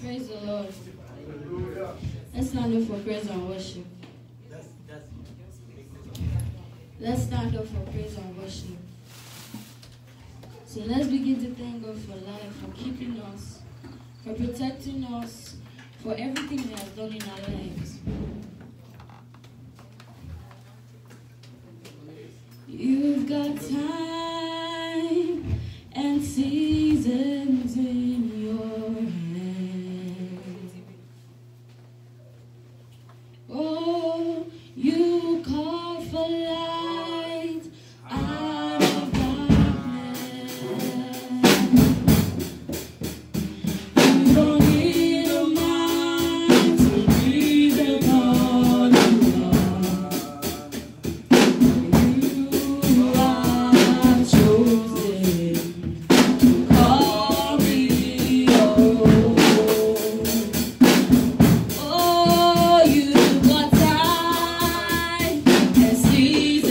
Praise the Lord. Let's stand up for praise and worship. Let's stand up for praise and worship. So let's begin to thank God for life, for keeping us, for protecting us, for everything He has done in our lives. You've got time and seasons in your hand. Oh, you call for light out of darkness. You don't need a mind to breathe upon you. You are chosen to call me your own. Oh, you got time and seasons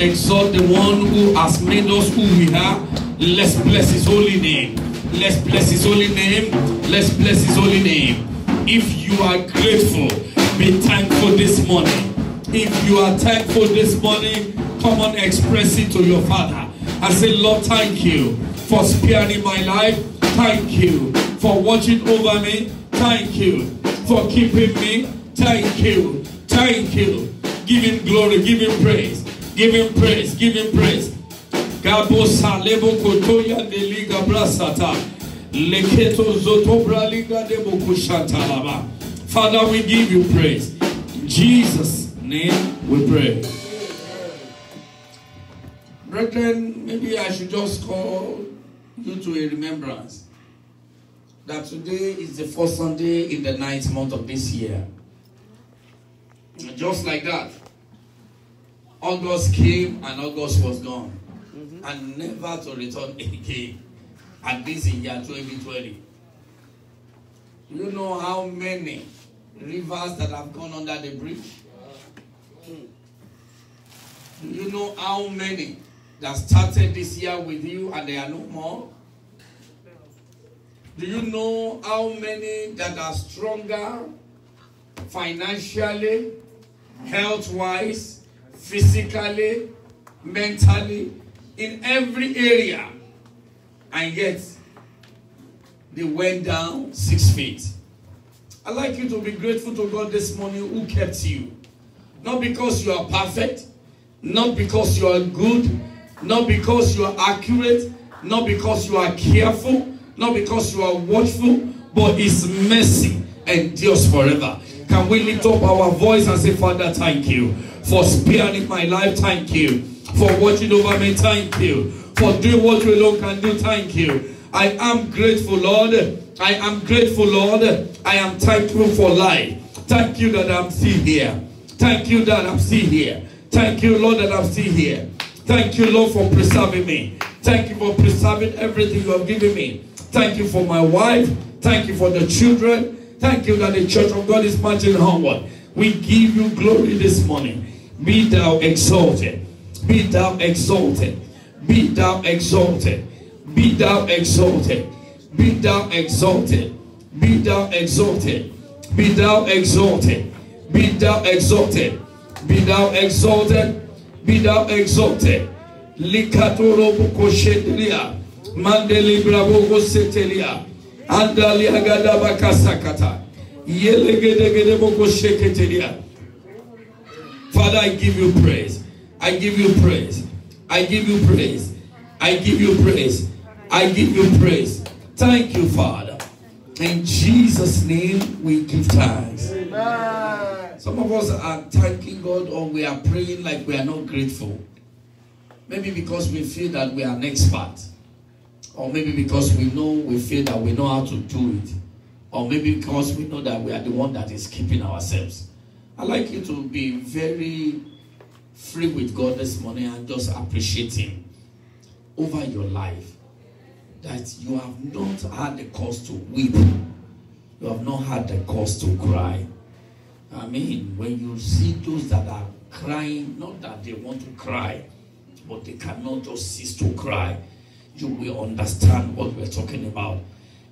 Exalt the one who has made us who we are. Let's bless his holy name. Let's bless his holy name. Let's bless his holy name. If you are grateful, be thankful this morning. If you are thankful this morning, come on, express it to your Father. I say, Lord, thank you for sparing my life. Thank you for watching over me. Thank you for keeping me. Thank you. Thank you. Give him glory. Give him praise. Give him praise, give him praise. Gabo salebo kotoya deliga brasata. Leketo zotobra liga debo kushatalaba. Father, we give you praise. In Jesus' name we pray. Brethren, maybe I should just call you to a remembrance that today is the first Sunday in the 9th month of this year. Just like that. August came and August was gone. And never to return again. At this in year 2020. You know how many rivers that have gone under the bridge? Do you know how many that started this year with you and there are no more? Do you know how many that are stronger financially, health-wise, physically, mentally, in every area, and yet they went down 6 feet? I'd like you to be grateful to God this morning who kept you. Not because you are perfect, not because you are good, not because you are accurate, not because you are careful, not because you are watchful, but His mercy endures forever. Can we lift up our voice and say, Father, thank you for sparing my life. Thank you for watching over me. Thank you for doing what you alone can do. Thank you. I am grateful, Lord. I am grateful, Lord. I am thankful for life. Thank you that I'm still here. Thank you that I'm still here. Thank you, Lord, that I'm still here. Thank you, Lord, for preserving me. Thank you for preserving everything you have given me. Thank you for my wife. Thank you for the children. Thank you that the church of God is marching onward. We give you glory this morning. Be thou exalted. Be thou exalted. Be thou exalted. Be thou exalted. Be thou exalted. Be thou exalted. Be thou exalted. Be thou exalted. Be thou exalted. Be thou exalted. Likatoro buko shendelia. Mandeli bravo go setelia. Andali agada bakasakata. Yelegedegede boko sheketelia. Father, I give you praise. I give you praise. I give you praise. I give you praise. I give you praise. Thank you, Father. In Jesus' name we give thanks. Amen. Some of us are thanking God, or we are praying like we are not grateful. Maybe because we feel that we are an expert. Or maybe because we feel that we know how to do it. Or maybe because we know that we are the one that is keeping ourselves. I'd like you to be very free with God this morning and just appreciate Him over your life. That you have not had the cause to weep. You have not had the cause to cry. I mean, when you see those that are crying, not that they want to cry, but they cannot just cease to cry, you will understand what we're talking about.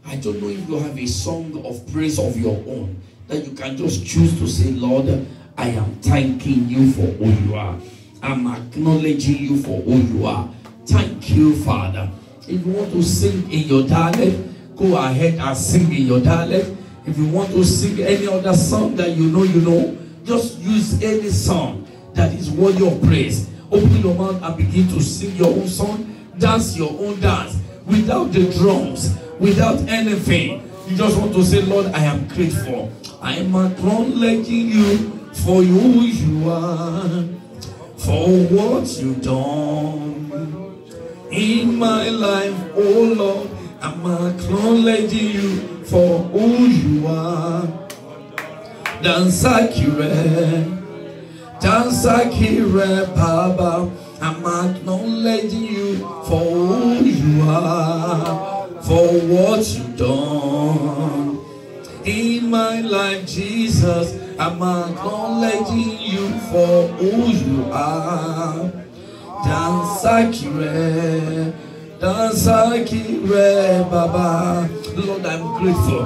I don't know if you have a song of praise of your own that you can just choose to say, Lord, I am thanking you for who you are. I'm acknowledging you for who you are. Thank you, Father. If you want to sing in your dialect, go ahead and sing in your dialect. If you want to sing any other song that you know, just use any song that is worthy of praise. Open your mouth and begin to sing your own song. Dance your own dance without the drums, without anything. You just want to say, Lord, I am grateful. I am acknowledging you for who you are, for what you've done in my life, oh Lord. I'm acknowledging you for who you are. Dansakire, Baba. I'm acknowledging you for who you are, for what you've done in my life, Jesus. I'm acknowledging you for who you are. Dansakire, Baba. Lord, I'm grateful.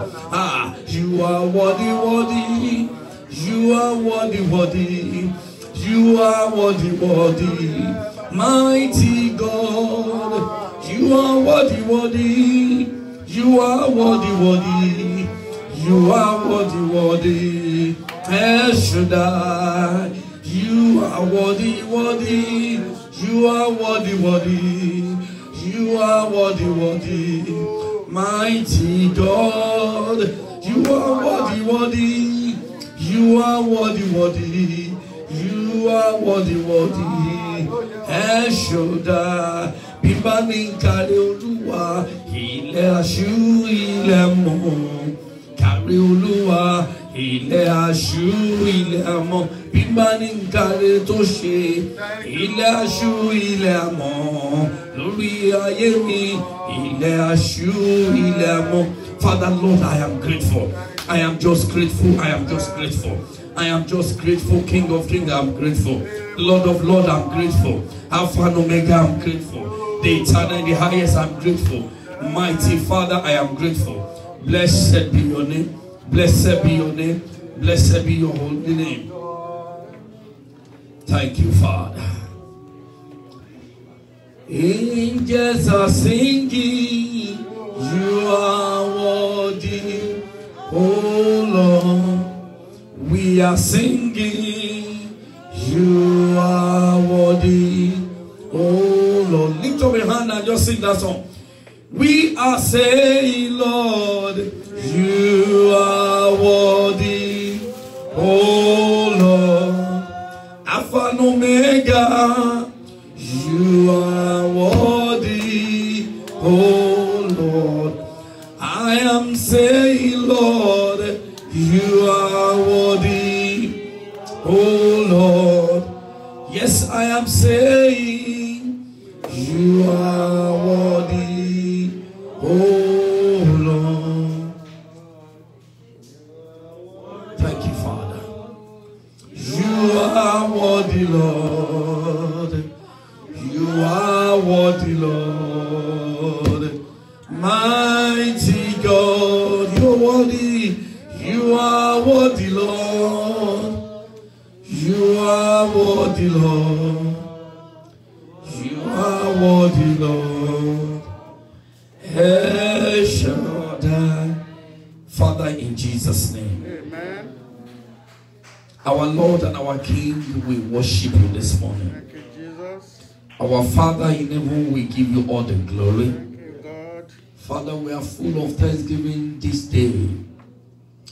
You are worthy. You are worthy. You are worthy. Mighty God, you are worthy. You are worthy. You are worthy. El Shaddai, you are worthy. You are worthy. You are worthy. Mighty God, you are worthy. You are worthy. You are worthy. El Shaddai, Bibani Kare Oluwa, Ilẹ̀ aṣú ilẹ̀ mọ́. Kare Oluwa, ilẹ̀ aṣú ilẹ̀ mọ́. Bibani Kare tó ṣe, ilẹ̀ aṣú ilẹ̀ mọ́. Lórí ayé mi, ilẹ̀ aṣú ilẹ̀ mọ́. Father, Lord, I am grateful. I am just grateful. I am just grateful. I am just grateful. King of Kings, I'm grateful. Lord of Lords, I'm grateful. Alpha and Omega, I'm grateful. The eternal and the highest, I'm grateful. Mighty Father, I am grateful. Blessed be your name. Blessed be your name. Blessed be your holy name. Thank you, Father. Angels are singing, you are worthy, oh Lord. We are singing, you are worthy, oh Lord. Lift up your hand and just sing that song. We are saying, Lord, you are worthy, oh Lord. Alpha and Omega, you are worthy, oh Lord. I am saying, Lord, you are worthy, oh Lord. Yes, I am saying, you are worthy, oh Lord. Thank you, Father. You are worthy, Lord. You are worthy, Lord. Mighty God, you are worthy. You are worthy, Lord. You are worthy, Lord. You are worthy, Lord. El Shaddai. Father, in Jesus' name. Amen. Our Lord and our King, we worship you this morning. Thank you, Jesus. Our Father in heaven, we give you all the glory. Thank you, God. Father, we are full of thanksgiving this day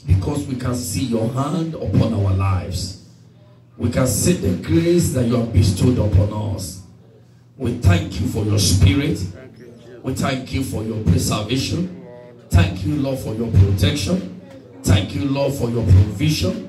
because we can see your hand upon our lives. We can see the grace that you have bestowed upon us. We thank you for your spirit. Thank you, Jesus. We thank you for your preservation. Thank you, Lord, for your protection. Thank you, Lord, for your provision.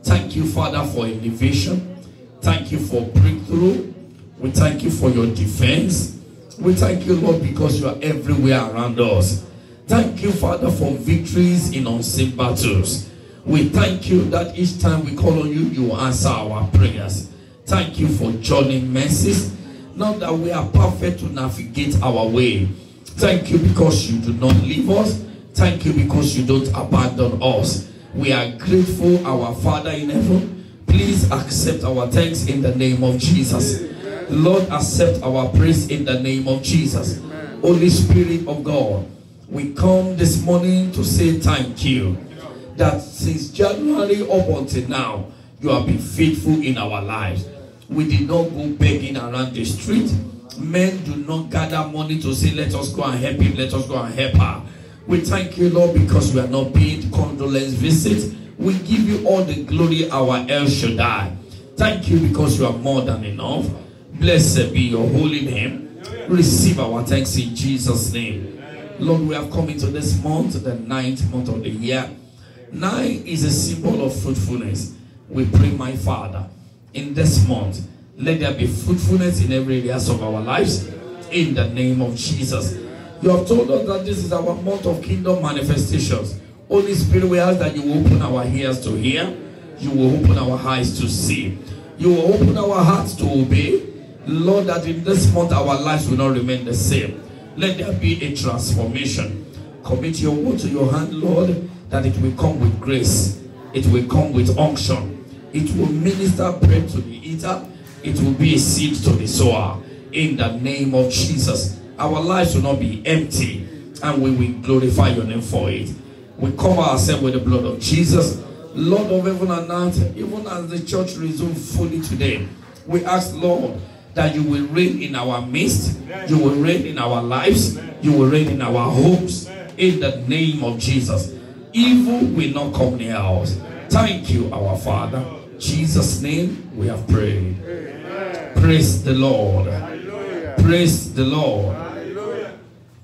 Thank you, Father, for elevation. Thank you for breakthrough. We thank you for your defense. We thank you, Lord, because you are everywhere around us. Thank you, Father, for victories in unseen battles. We thank you that each time we call on you, you answer our prayers. Thank you for joining mercies. Not that we are perfect to navigate our way. Thank you because you do not leave us. Thank you because you don't abandon us. We are grateful, our Father in heaven. Please accept our thanks in the name of Jesus. Lord, accept our praise in the name of Jesus. Holy Spirit of God, we come this morning to say thank you. That since January up until now, you have been faithful in our lives. We did not go begging around the street. Men do not gather money to say, let us go and help him, let us go and help her. We thank you, Lord, because we are not paid condolence visits. We give you all the glory, our El Shaddai. Thank you because you are more than enough. Blessed be your holy name. Receive our thanks in Jesus' name. Lord, we have come into this month, the 9th month of the year. 9 is a symbol of fruitfulness. We pray, my Father, in this month, let there be fruitfulness in every area of our lives. In the name of Jesus. You have told us that this is our month of kingdom manifestations. Holy Spirit, we ask that you will open our ears to hear. You will open our eyes to see. You will open our hearts to obey. Lord, that in this month our lives will not remain the same. Let there be a transformation. Commit your word to your hand, Lord, that it will come with grace. It will come with unction. It will minister bread to the eater. It will be a seed to the sower. In the name of Jesus. Our lives will not be empty, and we will glorify your name for it. We cover ourselves with the blood of Jesus. Lord of heaven and earth, even as the church resumes fully today, we ask, Lord, that you will reign in our midst. You will reign in our lives. You will reign in our homes. In the name of Jesus. Evil will not come near us. Thank you, our Father. In Jesus' name we have prayed. Amen. Praise the Lord. Hallelujah. Praise the Lord. Hallelujah.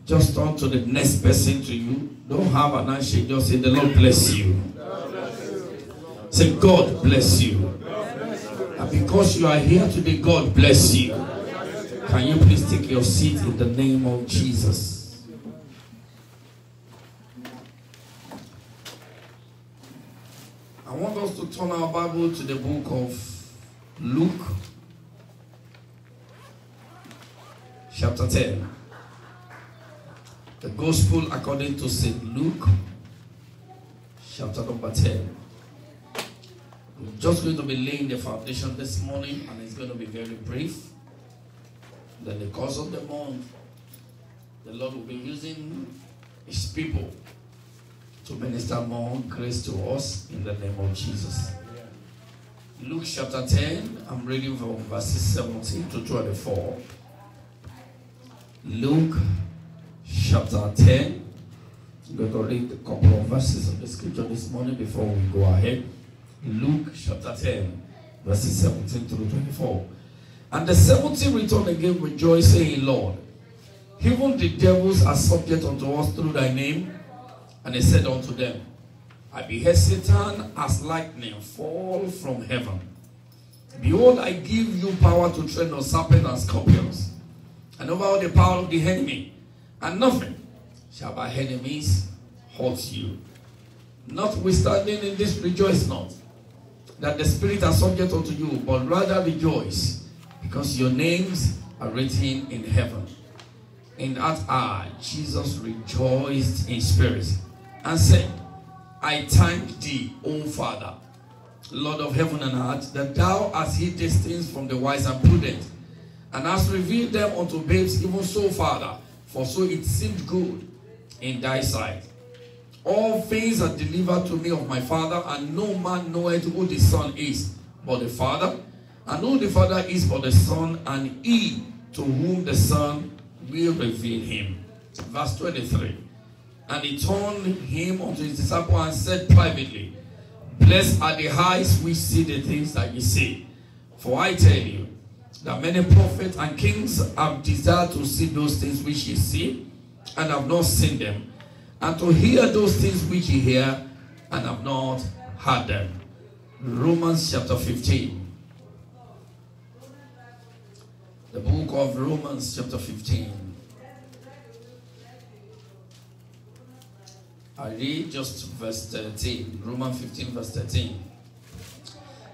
Just turn to the next person to you. Don't have an handshake. Just say, the Lord bless you. Say, God bless you. And because you are here today, God bless you. Can you please take your seat in the name of Jesus? us to turn our Bible to the book of Luke, chapter 10. The Gospel according to St. Luke, chapter number 10. We're just going to be laying the foundation this morning, and it's going to be very brief. Then the course of the month, the Lord will be using His people to minister more grace to us in the name of Jesus. Luke chapter 10, I'm reading from verses 17 to 24. Luke chapter 10. I'm going to read a couple of verses of the scripture this morning before we go ahead. Luke chapter 10, verses 17 through 24. And the 70 returned again rejoicing in Lord. Even the devils are subject unto us through thy name. And he said unto them, I beheld Satan as lightning fall from heaven. Behold, I give you power to tread on serpents and scorpions, and over all the power of the enemy, and nothing shall by enemies hurt you. Notwithstanding in this rejoice not, that the spirit are subject unto you, but rather rejoice, because your names are written in heaven. In that hour Jesus rejoiced in spirit, and said, I thank thee, O Father, Lord of heaven and earth, that thou hast hid these things from the wise and prudent, and hast revealed them unto babes. Even so, Father, for so it seemed good in thy sight. All things are delivered to me of my Father, and no man knoweth who the Son is but the Father, and who the Father is but the Son, and he to whom the Son will reveal him. Verse 23. And he turned him unto his disciples and said privately, Blessed are the eyes which see the things that ye see. For I tell you, that many prophets and kings have desired to see those things which ye see, and have not seen them, and to hear those things which ye hear, and have not heard them. Romans chapter 15. The book of Romans chapter 15. I read just verse 13. Romans 15 verse 13.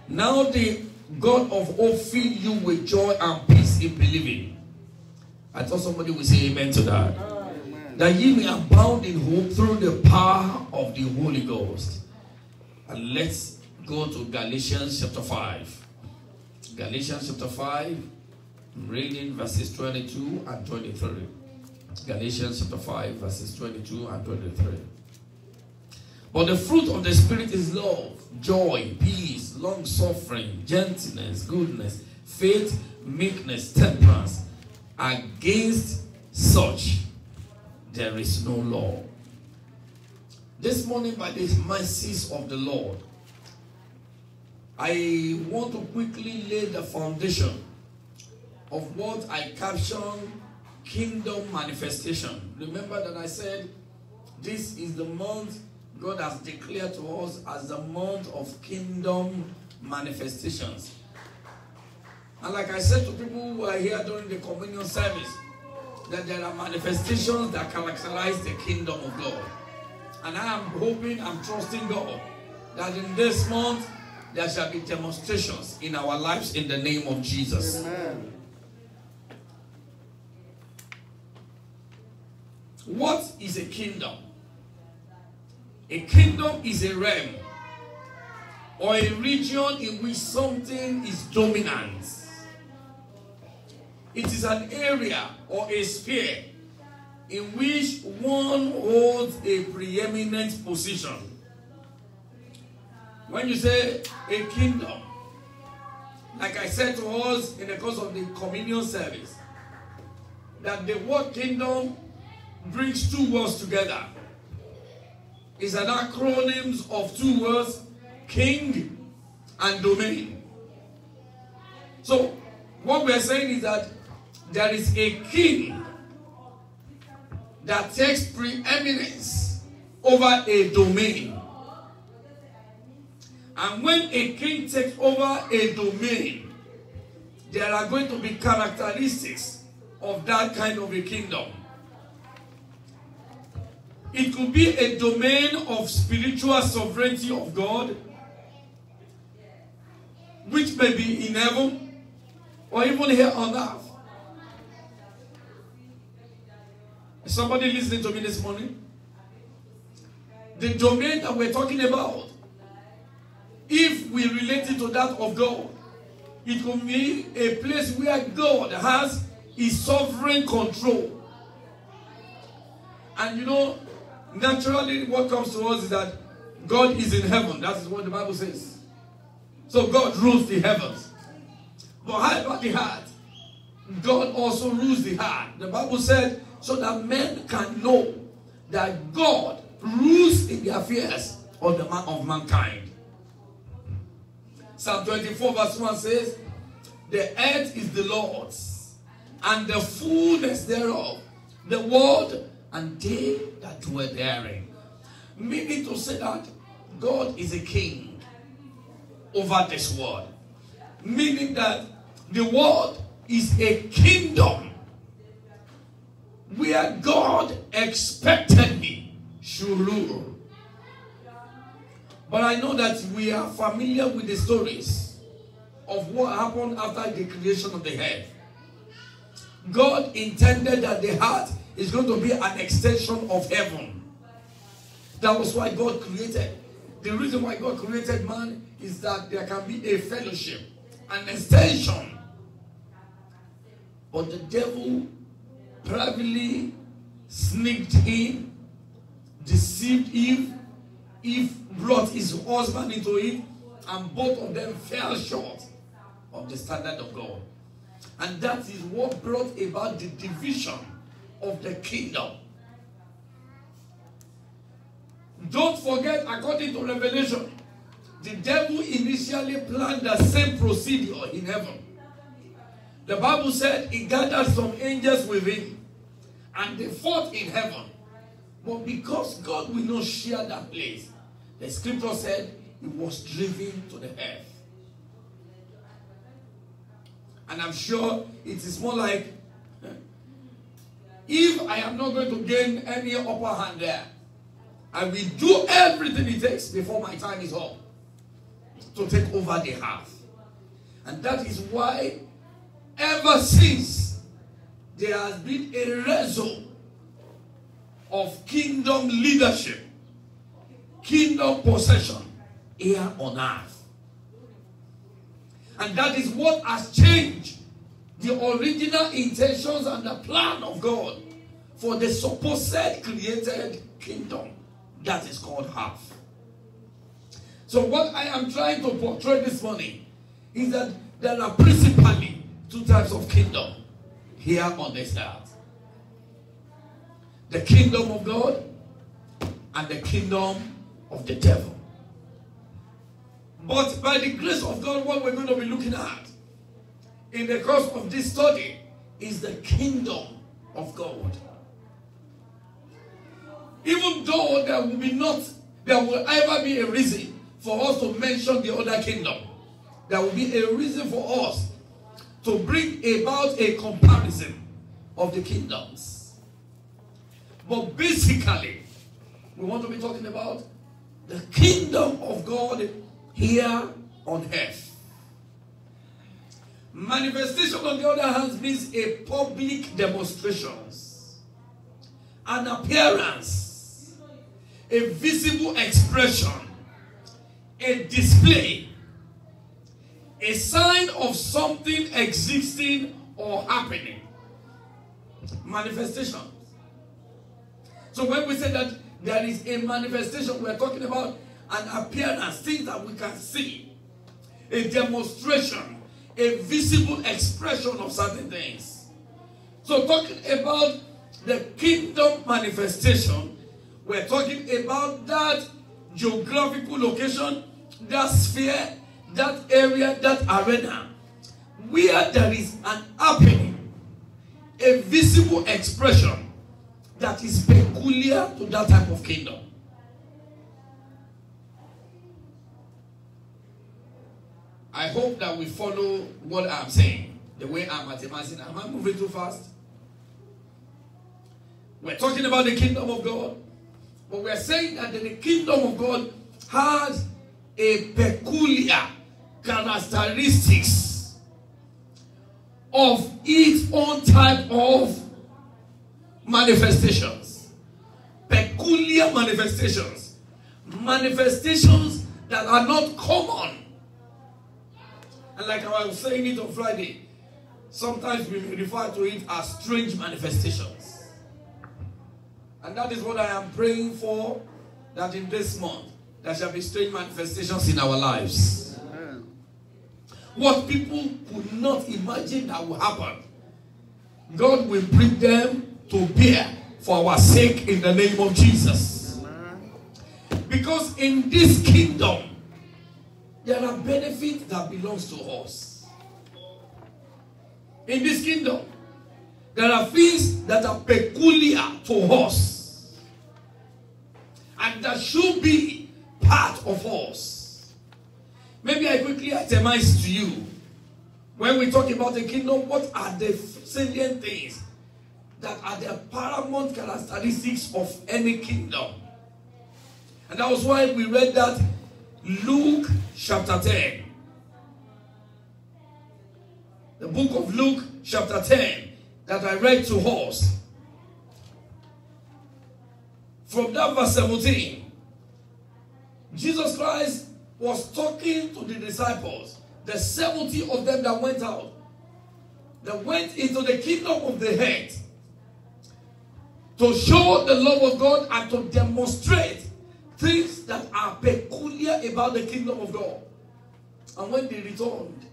Now the God of hope fill you with joy and peace in believing. I thought somebody would say amen to that. Amen. That ye may abound in hope through the power of the Holy Ghost. And let's go to Galatians chapter 5. Galatians chapter 5, reading verses 22 and 23. Galatians chapter 5, verses 22 and 23. But the fruit of the Spirit is love, joy, peace, long-suffering, gentleness, goodness, faith, meekness, temperance. Against such there is no law. This morning, by the mercies of the Lord, I want to quickly lay the foundation of what I captioned kingdom manifestation. Remember that I said this is the month God has declared to us as the month of kingdom manifestations. And like I said to people who are here during the communion service, that there are manifestations that characterize the kingdom of God. And I am hoping, I'm trusting God, that in this month, there shall be demonstrations in our lives in the name of Jesus. Amen. What is a kingdom? A kingdom is a realm or a region in which something is dominant. It is an area or a sphere in which one holds a preeminent position. When you say a kingdom, like I said to us in the course of the communion service, that the word kingdom brings two words together. It's an acronym of two words, king and domain. So, what we are saying is that there is a king that takes preeminence over a domain. And when a king takes over a domain, there are going to be characteristics of that kind of a kingdom. It could be a domain of spiritual sovereignty of God. which may be in heaven or even here on earth. Is somebody listening to me this morning? The domain that we're talking about, if we relate it to that of God, it could be a place where God has his sovereign control. And you know, naturally what comes to us is that God is in heaven. That is what the Bible says. So God rules the heavens. But how about the heart? God also rules the heart. The Bible said, so that men can know that God rules in the affairs of mankind. Psalm 24 verse 1 says, the earth is the Lord's, and the fullness thereof, the world and they that dwell therein. Meaning to say that God is a king over this world. Meaning that the world is a kingdom where God expectedly should rule. But I know that we are familiar with the stories of what happened after the creation of the earth. God intended that the heart is going to be an extension of heaven. That was why God created. The reason why God created man is that there can be a fellowship, an extension. But the devil privately sneaked in, deceived Eve. Eve brought his husband into it, and both of them fell short of the standard of God. And that is what brought about the division of the kingdom. Don't forget, according to Revelation, the devil initially planned the same procedure in heaven. The Bible said he gathered some angels with him, and they fought in heaven. But because God will not share that place, the scripture said he was driven to the earth. And I'm sure it is more like, if I am not going to gain any upper hand there, I will do everything it takes before my time is up to take over the earth. And that is why ever since there has been a wrestle of kingdom leadership, kingdom possession here on earth. And that is what has changed the original intentions and the plan of God for the supposed created kingdom that is called earth. So what I am trying to portray this morning is that there are principally two types of kingdom here on this earth. The kingdom of God and the kingdom of the devil. But by the grace of God, what we're going to be looking at in the course of this study is the kingdom of God. Even though there will ever be a reason for us to mention the other kingdom, there will be a reason for us to bring about a comparison of the kingdoms. But basically, we want to be talking about the kingdom of God here on earth. Manifestation, on the other hand, means a public demonstrations, an appearance, a visible expression, a display, a sign of something existing or happening. Manifestation. So when we say that there is a manifestation, we are talking about an appearance, things that we can see, a demonstration, a visible expression of certain things. So talking about the kingdom manifestation, we're talking about that geographical location, that sphere, that area, that arena, where there is an happening, a visible expression that is peculiar to that type of kingdom. I hope that we follow what I'm saying, the way I'm advancing. Am I moving too fast? We're talking about the kingdom of God, but we're saying that the kingdom of God has a peculiar characteristics of its own type of manifestations. Peculiar manifestations. Manifestations that are not common. And like I was saying it on Friday, sometimes we refer to it as strange manifestations. And that is what I am praying for, that in this month, there shall be strange manifestations in our lives. Amen. What people could not imagine that will happen, God will bring them to bear for our sake in the name of Jesus. Amen. Because in this kingdom, there are benefits that belongs to us. In this kingdom, there are things that are peculiar to us. And that should be part of us. Maybe I quickly itemize to you. When we talk about the kingdom, what are the salient things that are the paramount characteristics of any kingdom? And that was why we read that Luke chapter 10. The book of Luke chapter 10 that I read to us. From that verse 17, Jesus Christ was talking to the disciples, the 70 of them that went out, that went into the kingdom of the head to show the love of God and to demonstrate things that are peculiar about the kingdom of God. And when they returned,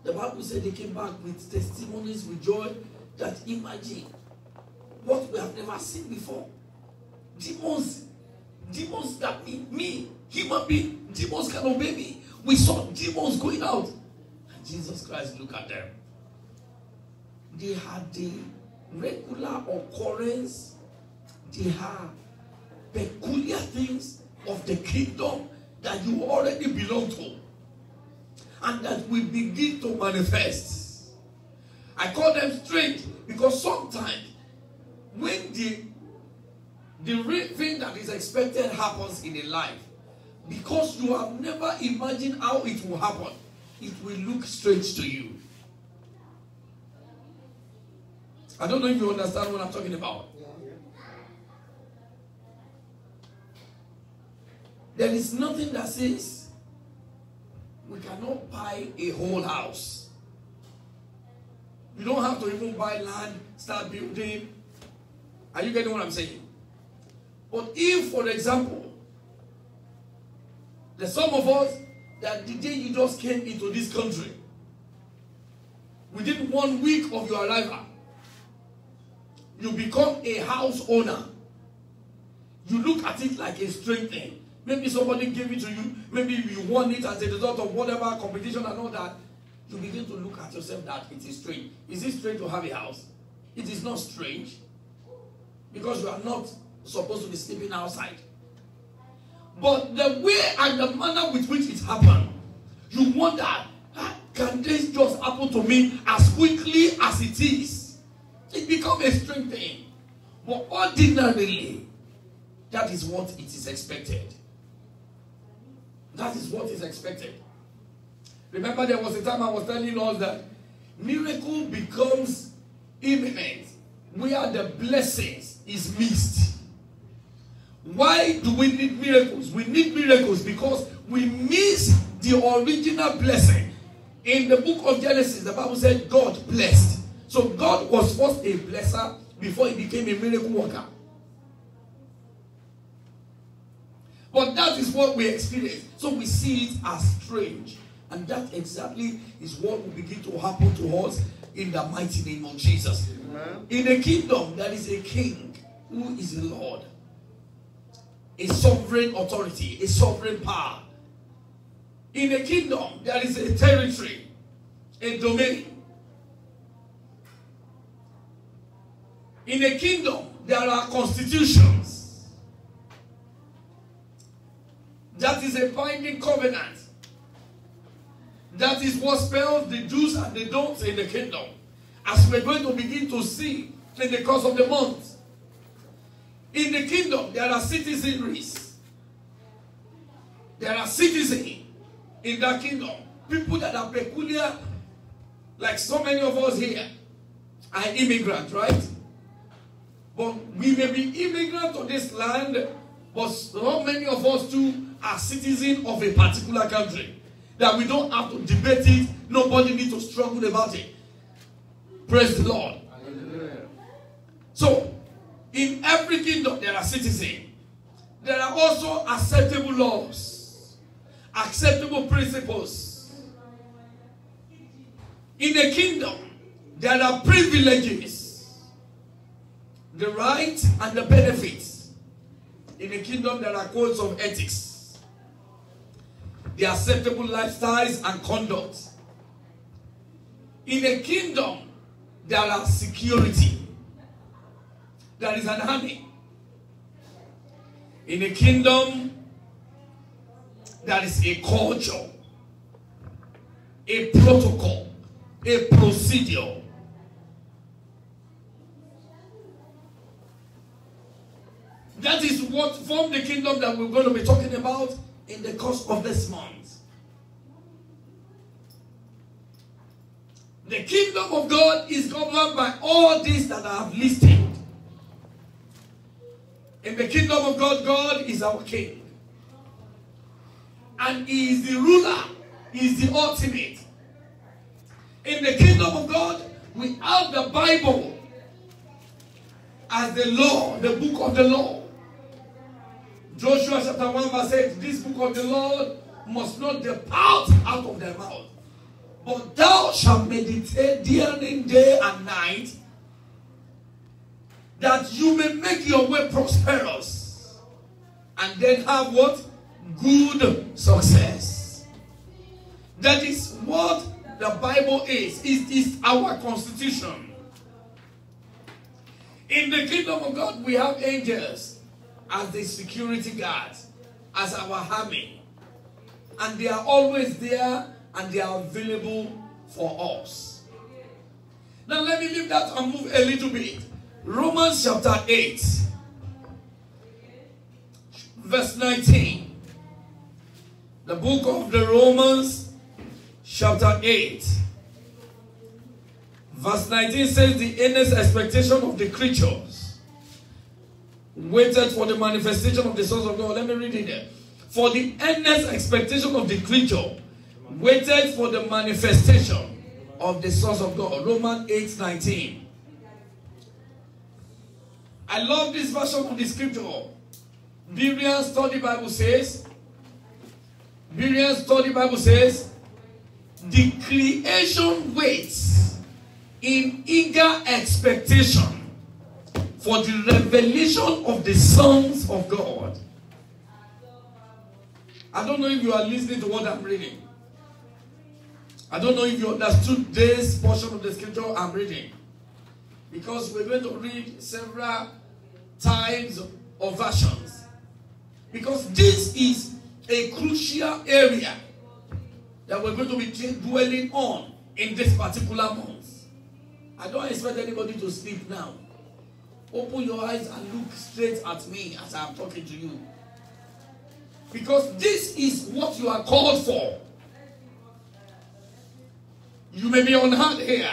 the Bible said they came back with testimonies, with joy, that imagine what we have never seen before. Demons that me, human being, demons can obey me. We saw demons going out. And Jesus Christ looked at them. They had the regular occurrence. They had peculiar things of the kingdom that you already belong to. And that will begin to manifest. I call them strange because sometimes when the real thing that is expected happens in a life, because you have never imagined how it will happen, it will look strange to you. I don't know if you understand what I'm talking about. There is nothing that says we cannot buy a whole house. You don't have to even buy land, start building. Are you getting what I'm saying? But if, for example, there's some of us that the day you just came into this country, within 1 week of your arrival, you become a house owner. You look at it like a strange thing. Maybe somebody gave it to you. Maybe you won it as a result of whatever competition and all that. You begin to look at yourself that it is strange. Is it strange to have a house? It is not strange. Because you are not supposed to be sleeping outside. But the way and the manner with which it happened, you wonder, can this just happen to me as quickly as it is? It becomes a strange thing. But ordinarily, that is what it is expected. That is what is expected. Remember, there was a time I was telling us that miracle becomes imminent where the blessings is missed. Why do we need miracles? We need miracles because we miss the original blessing. In the book of Genesis, the Bible said God blessed. So God was first a blesser before he became a miracle worker. But that is what we experience. So we see it as strange. And that exactly is what will begin to happen to us in the mighty name of Jesus. Amen. In a kingdom, there is a king who is a Lord. A sovereign authority, a sovereign power. In a kingdom, there is a territory, a domain. In a kingdom, there are constitutions. That is a binding covenant. That is what spells the do's and the don'ts in the kingdom. As we're going to begin to see in the course of the month. In the kingdom, there are citizenries. There are citizens in that kingdom. people that are peculiar, like so many of us here are immigrants, right? But we may be immigrants to this land, but so many of us too are citizens of a particular country. That we don't have to debate it, nobody needs to struggle about it. Praise the Lord. Hallelujah. So, in every kingdom there are citizens. There are also acceptable laws, acceptable principles. In a kingdom, there are privileges, the rights and the benefits. In a kingdom, there are codes of ethics, the acceptable lifestyles and conduct. In a kingdom, there are security. There is an army. In a kingdom, there is a culture, a protocol, a procedure. That is what forms the kingdom that we're going to be talking about in the course of this month. The kingdom of God is governed by all these that I have listed. In the kingdom of God, God is our king. And he is the ruler. He is the ultimate. In the kingdom of God, we have the Bible as the law, the book of the law. Joshua chapter 1 verse 8, this book of the Lord must not depart out of their mouth, but thou shalt meditate therein day and night, that you may make your way prosperous, and then have what? Good success. That is what the Bible is. It is our constitution. In the kingdom of God, we have angels as the security guards, as our army. And they are always there and they are available for us. Now let me leave that and move a little bit. Romans chapter 8, verse 19. The book of the Romans chapter 8, verse 19 says, the earnest expectation of the creatures waited for the manifestation of the sons of God. Let me read it there. For the earnest expectation of the creature waited for the manifestation of the sons of God. Romans 8, 19. I love this version of the scripture. Berean Study Bible says, the creation waits in eager expectation for the revelation of the sons of God. I don't know if you are listening to what I'm reading. I don't know if you understood this portion of the scripture I'm reading. Because we're going to read several types of versions. Because this is a crucial area that we're going to be dwelling on in this particular month. I don't expect anybody to sleep now. Open your eyes and look straight at me as I'm talking to you. Because this is what you are called for. You may be unheard here.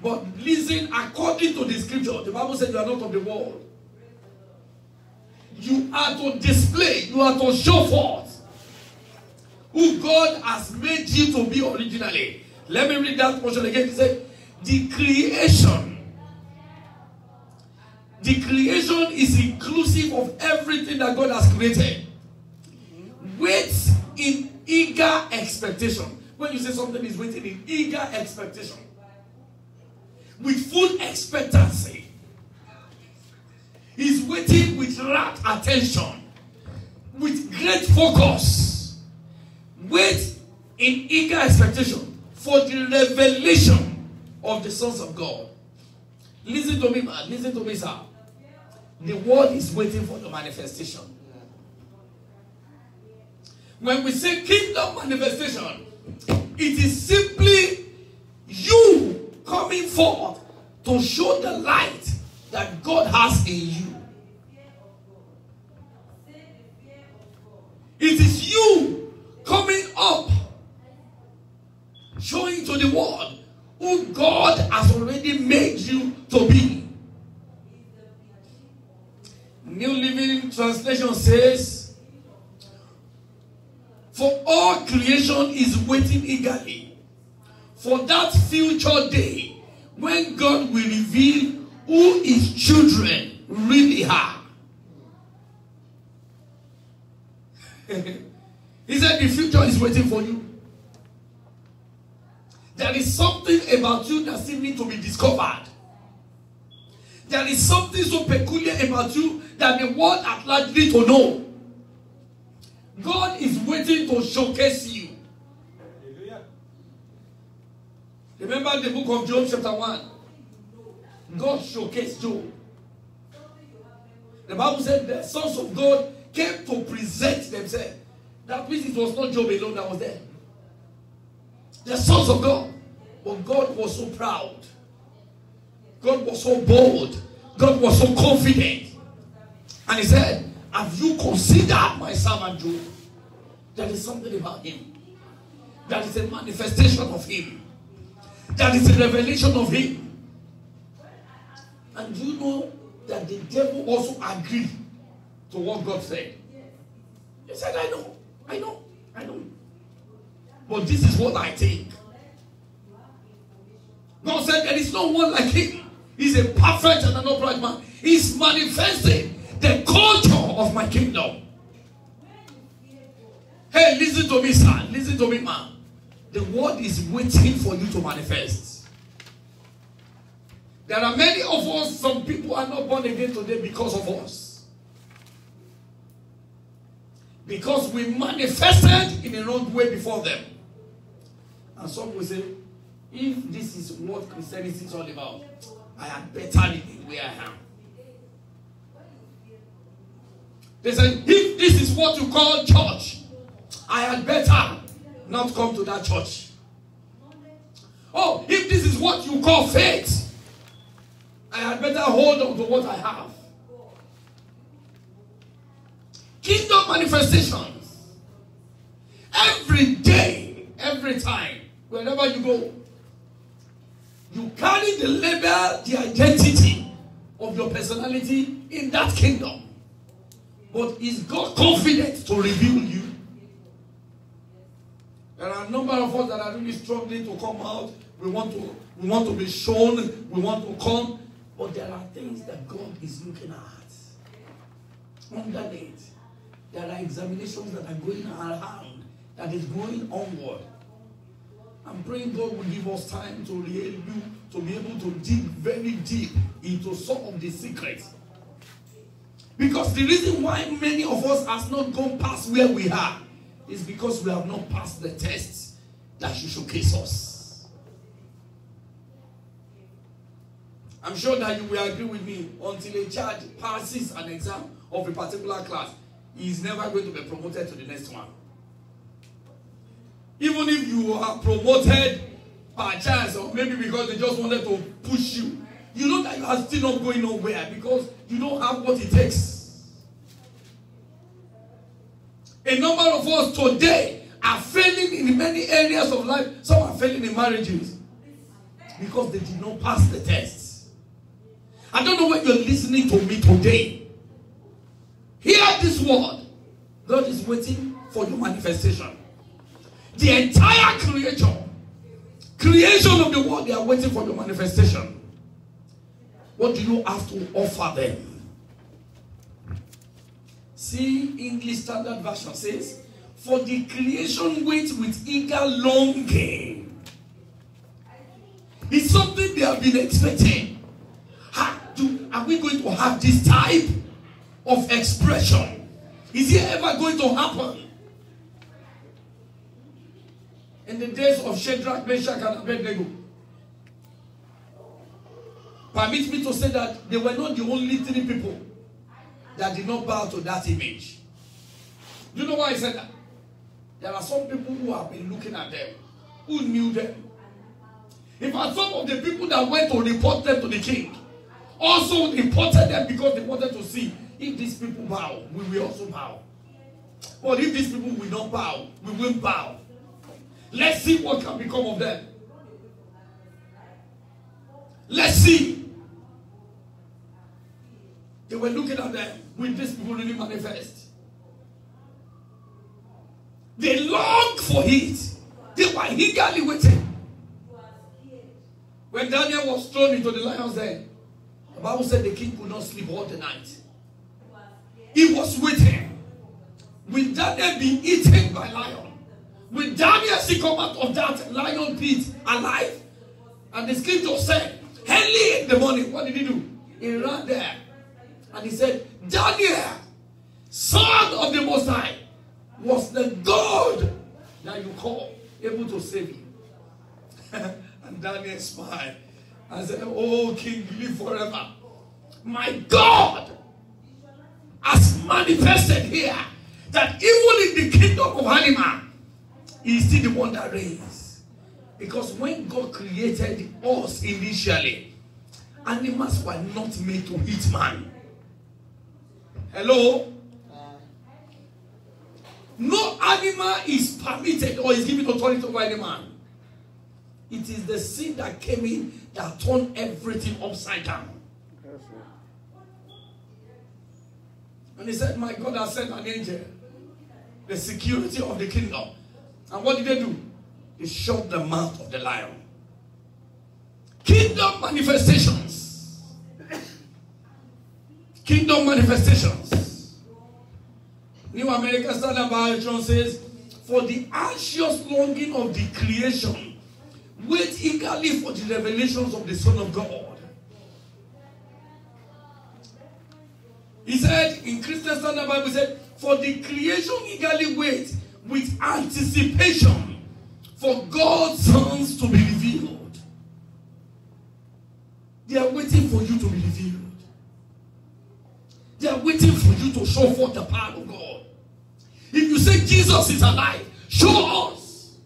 But listen, according to the scripture, the Bible says you are not of the world. You are to display, you are to show forth who God has made you to be originally. Let me read that portion again. He said, the creation is inclusive of everything that God has created. Waits in eager expectation. When you say something is waiting in eager expectation, with full expectancy, he's waiting with rapt attention, with great focus. Wait in eager expectation for the revelation of the sons of God. Listen to me, man. Listen to me, sir. The world is waiting for the manifestation. When we say kingdom manifestation, it is simply you coming forth to show the light that God has in you. It is you coming up Showing to the world who God has already made you to be. New Living Translation says, for all creation is waiting eagerly for that future day when God will reveal who his children really are. He said the future is waiting for you. There is something about you that still needs to be discovered. There is something so peculiar about you that the world at large needs to know. God is waiting to showcase you. Remember the book of Job chapter 1. God showcased Job. The Bible said the sons of God came to present themselves. That means it was not Job alone that was there. The sons of God. But God was so proud. God was so bold. God was so confident. And he said, have you considered my servant Job? There is something about him. That is a manifestation of him. That is a revelation of him. And you know that the devil also agreed to what God said. He said, I know. But this is what I think. God said there is no one like him. He's a perfect and an upright man. He's manifesting the culture of my kingdom. Hey, listen to me, son. Listen to me, man. The world is waiting for you to manifest. There are many of us, some people are not born again today because of us. Because we manifested in a wrong way before them. And some will say, if this is what Christianity is all about, I had better remain where I am. They say, if this is what you call church, I had better not come to that church. Oh, if this is what you call faith, I had better hold on to what I have. Kingdom manifestations. Every day, every time, wherever you go, you carry the label, the identity of your personality in that kingdom. But is God confident to reveal you? There are a number of us that are really struggling to come out. We want to be shown. We want to come. But there are things that God is looking at. Underneath, there are examinations that are going around, that is going onward. I'm praying God will give us time to be able to dig very deep into some of the secrets. Because the reason why many of us has not gone past where we are is because we have not passed the tests that should showcase us. I'm sure that you will agree with me, until a child passes an exam of a particular class, he is never going to be promoted to the next one. Even if you are promoted by chance, or maybe because they just wanted to push you, you know that you are still not going nowhere because you don't have what it takes. A number of us today are failing in many areas of life. Some are failing in marriages because they did not pass the tests. I don't know when you're listening to me today. Hear this word. God is waiting for your manifestation. The entire creation of the world, they are waiting for your manifestation. What do you have to offer them? See, English Standard Version says, for the creation waits with eager longing. It's something they have been expecting. Are we going to have this type of expression? Is it ever going to happen? In the days of Shadrach, Meshach, and Abednego, permit me to say that they were not the only three people that did not bow to that image. Do you know why I said that? There are some people who have been looking at them, who knew them. In fact, some of the people that went to report them to the king also reported them because they wanted to see if these people bow, we will also bow. But if these people will not bow, we will bow. Let's see what can become of them. Let's see. They were looking at them. Will these people really manifest? They longed for it. They were eagerly waiting. When Daniel was thrown into the lion's den, the Bible said the king could not sleep all the night. He was waiting. Will Daniel be eaten by lion? Will Daniel see come out of that lion pit alive? And the scripture said, early in the morning, what did he do? He ran there. And he said, Daniel, son of the Most High, was the God that you call able to save you? And Daniel smiled and said, oh, King, live forever. My God has manifested here that even in the kingdom of animal, he is still the one that reigns. Because when God created us initially, animals were not made to eat man. Hello? No animal is permitted or is given authority over any man. It is the sin that came in that turned everything upside down. And he said, my God has sent an angel, the security of the kingdom. And what did they do? They shut the mouth of the lion. Kingdom manifestations. Kingdom manifestations. New American Standard Version says, for the anxious longing of the creation, wait eagerly for the revelations of the Son of God. He said, in Christian Standard Bible, said, for the creation eagerly wait with anticipation for God's sons to be revealed. They are waiting for you to be revealed. They are waiting for you to show forth the power of God. If you say Jesus is alive, show us.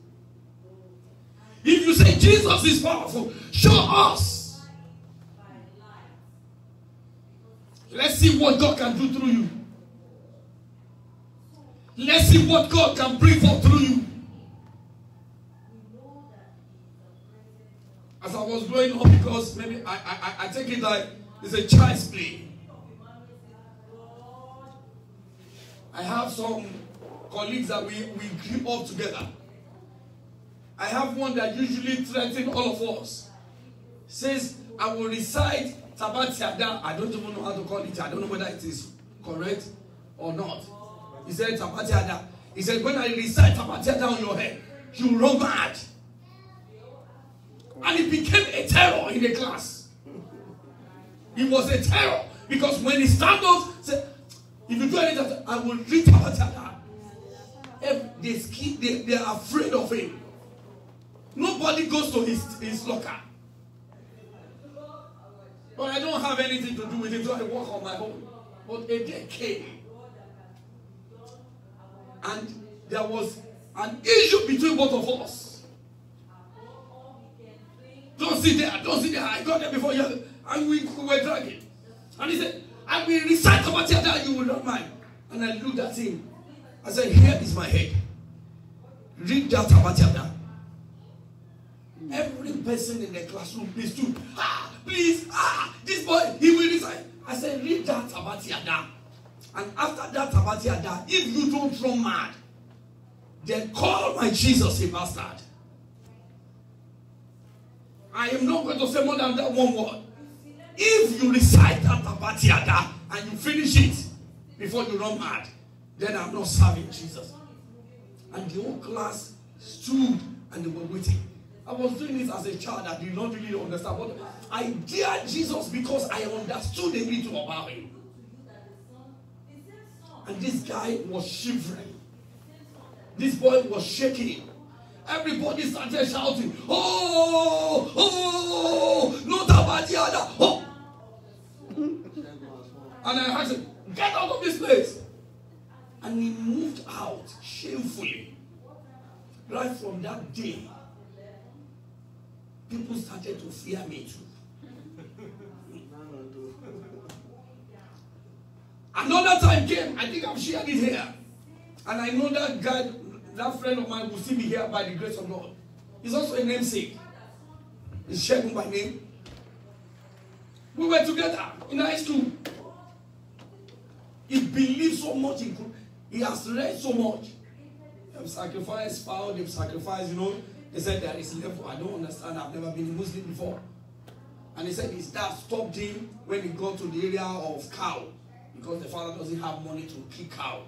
If you say Jesus is powerful, show us. Let's see what God can do through you. Let's see what God can bring forth through you. As I was growing up, because maybe I take it like it's a child's play. I have some colleagues that we grew up together. I have one that usually threatens all of us. Says, I will recite Tabatiada. I don't even know how to call it. I don't know whether it is correct or not. He said Tabatiada. He said, when I recite Tabatiada on your head, you run mad. And it became a terror in the class. It was a terror. Because when he stands up, said, if you do anything, I will read Tabatiada. They are afraid of him. Nobody goes to his locker. But I don't have anything to do with it, so I work on my own. But a day came. And there was an issue between both of us. Don't sit there, don't sit there. I got there before you. And we were dragging. And he said, I will recite about that, you will not mind. And I looked at him. I said, here is my head. Read that about that. Every person in the classroom, please do. Please, this boy, he will recite. I said, read that about that. And after that about that, if you don't run mad, then call my Jesus a bastard. I am not going to say more than that one word. If you recite that about that and you finish it before you run mad, then I'm not serving Jesus. And the whole class stood and they were waiting. I was doing this as a child. I did not really understand. But I dared Jesus because I understood a little about him. And this guy was shivering. This boy was shaking. Everybody started shouting, oh, oh, not about the other. Oh. And I asked him, get out of this place. And he moved out shamefully. Right from that day, people started to fear me too. Another time came, I think I've shared it here. And I know that guy, that friend of mine will still be here by the grace of God. He's also a namesake. He's Shegun by name. We were together in high school. He believes so much. He has read so much. They've sacrificed fowl, they've sacrificed, They said there is level. I don't understand. I've never been a Muslim before. And he said his dad stopped him when he got to the area of cow. Because the father doesn't have money to kill cow.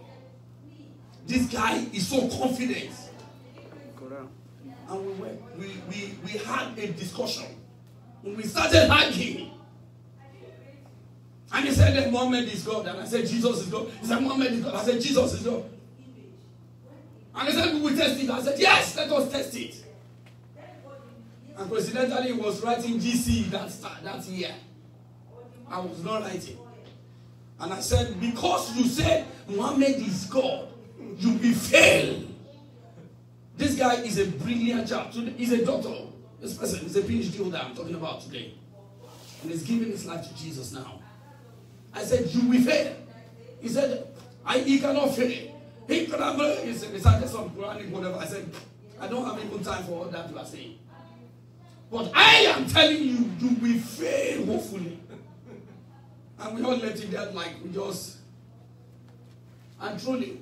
This guy is so confident. And we had a discussion. When we started arguing. And he said that Muhammad is God. And I said Jesus is God. He said Muhammad is God. I said Jesus is God. And he said we will test it. I said yes, let us test it. And coincidentally he was writing GC that year. I was not writing. And I said, because you said Muhammad is God, you will fail. This guy is a brilliant chap. He's a doctor. This person is a PhD holder I'm talking about today. And he's giving his life to Jesus now. I said, you will fail. He said, he cannot fail. He cannot. He recited some Quranic whatever. I said, I don't have even time for all that you are saying. But I am telling you, you will fail, hopefully. And we all let it there like we just. And truly,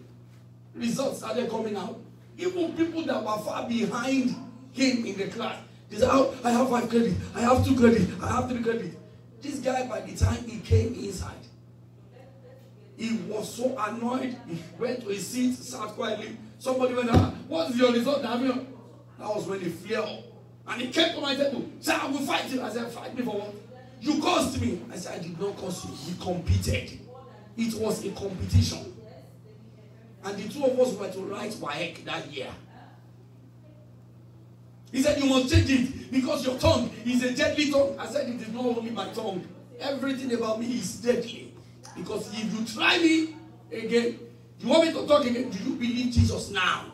results started coming out. Even people that were far behind him in the class. They said, oh, I have 5 credits, I have 2 credits, I have 3 credits. This guy, by the time he came inside, he was so annoyed. He went to his seat, sat quietly. Somebody went, what is your result, Damian? That was when he flared up. And he came to my table. Said, I will fight you. I said, fight me for what? You cursed me. I said, I did not curse you. We competed. It was a competition. And the two of us were to write WAEC that year. He said, you must change it because your tongue is a deadly tongue. I said, it is not only my tongue. Everything about me is deadly. Because if you try me again, you want me to talk again, do you believe Jesus now?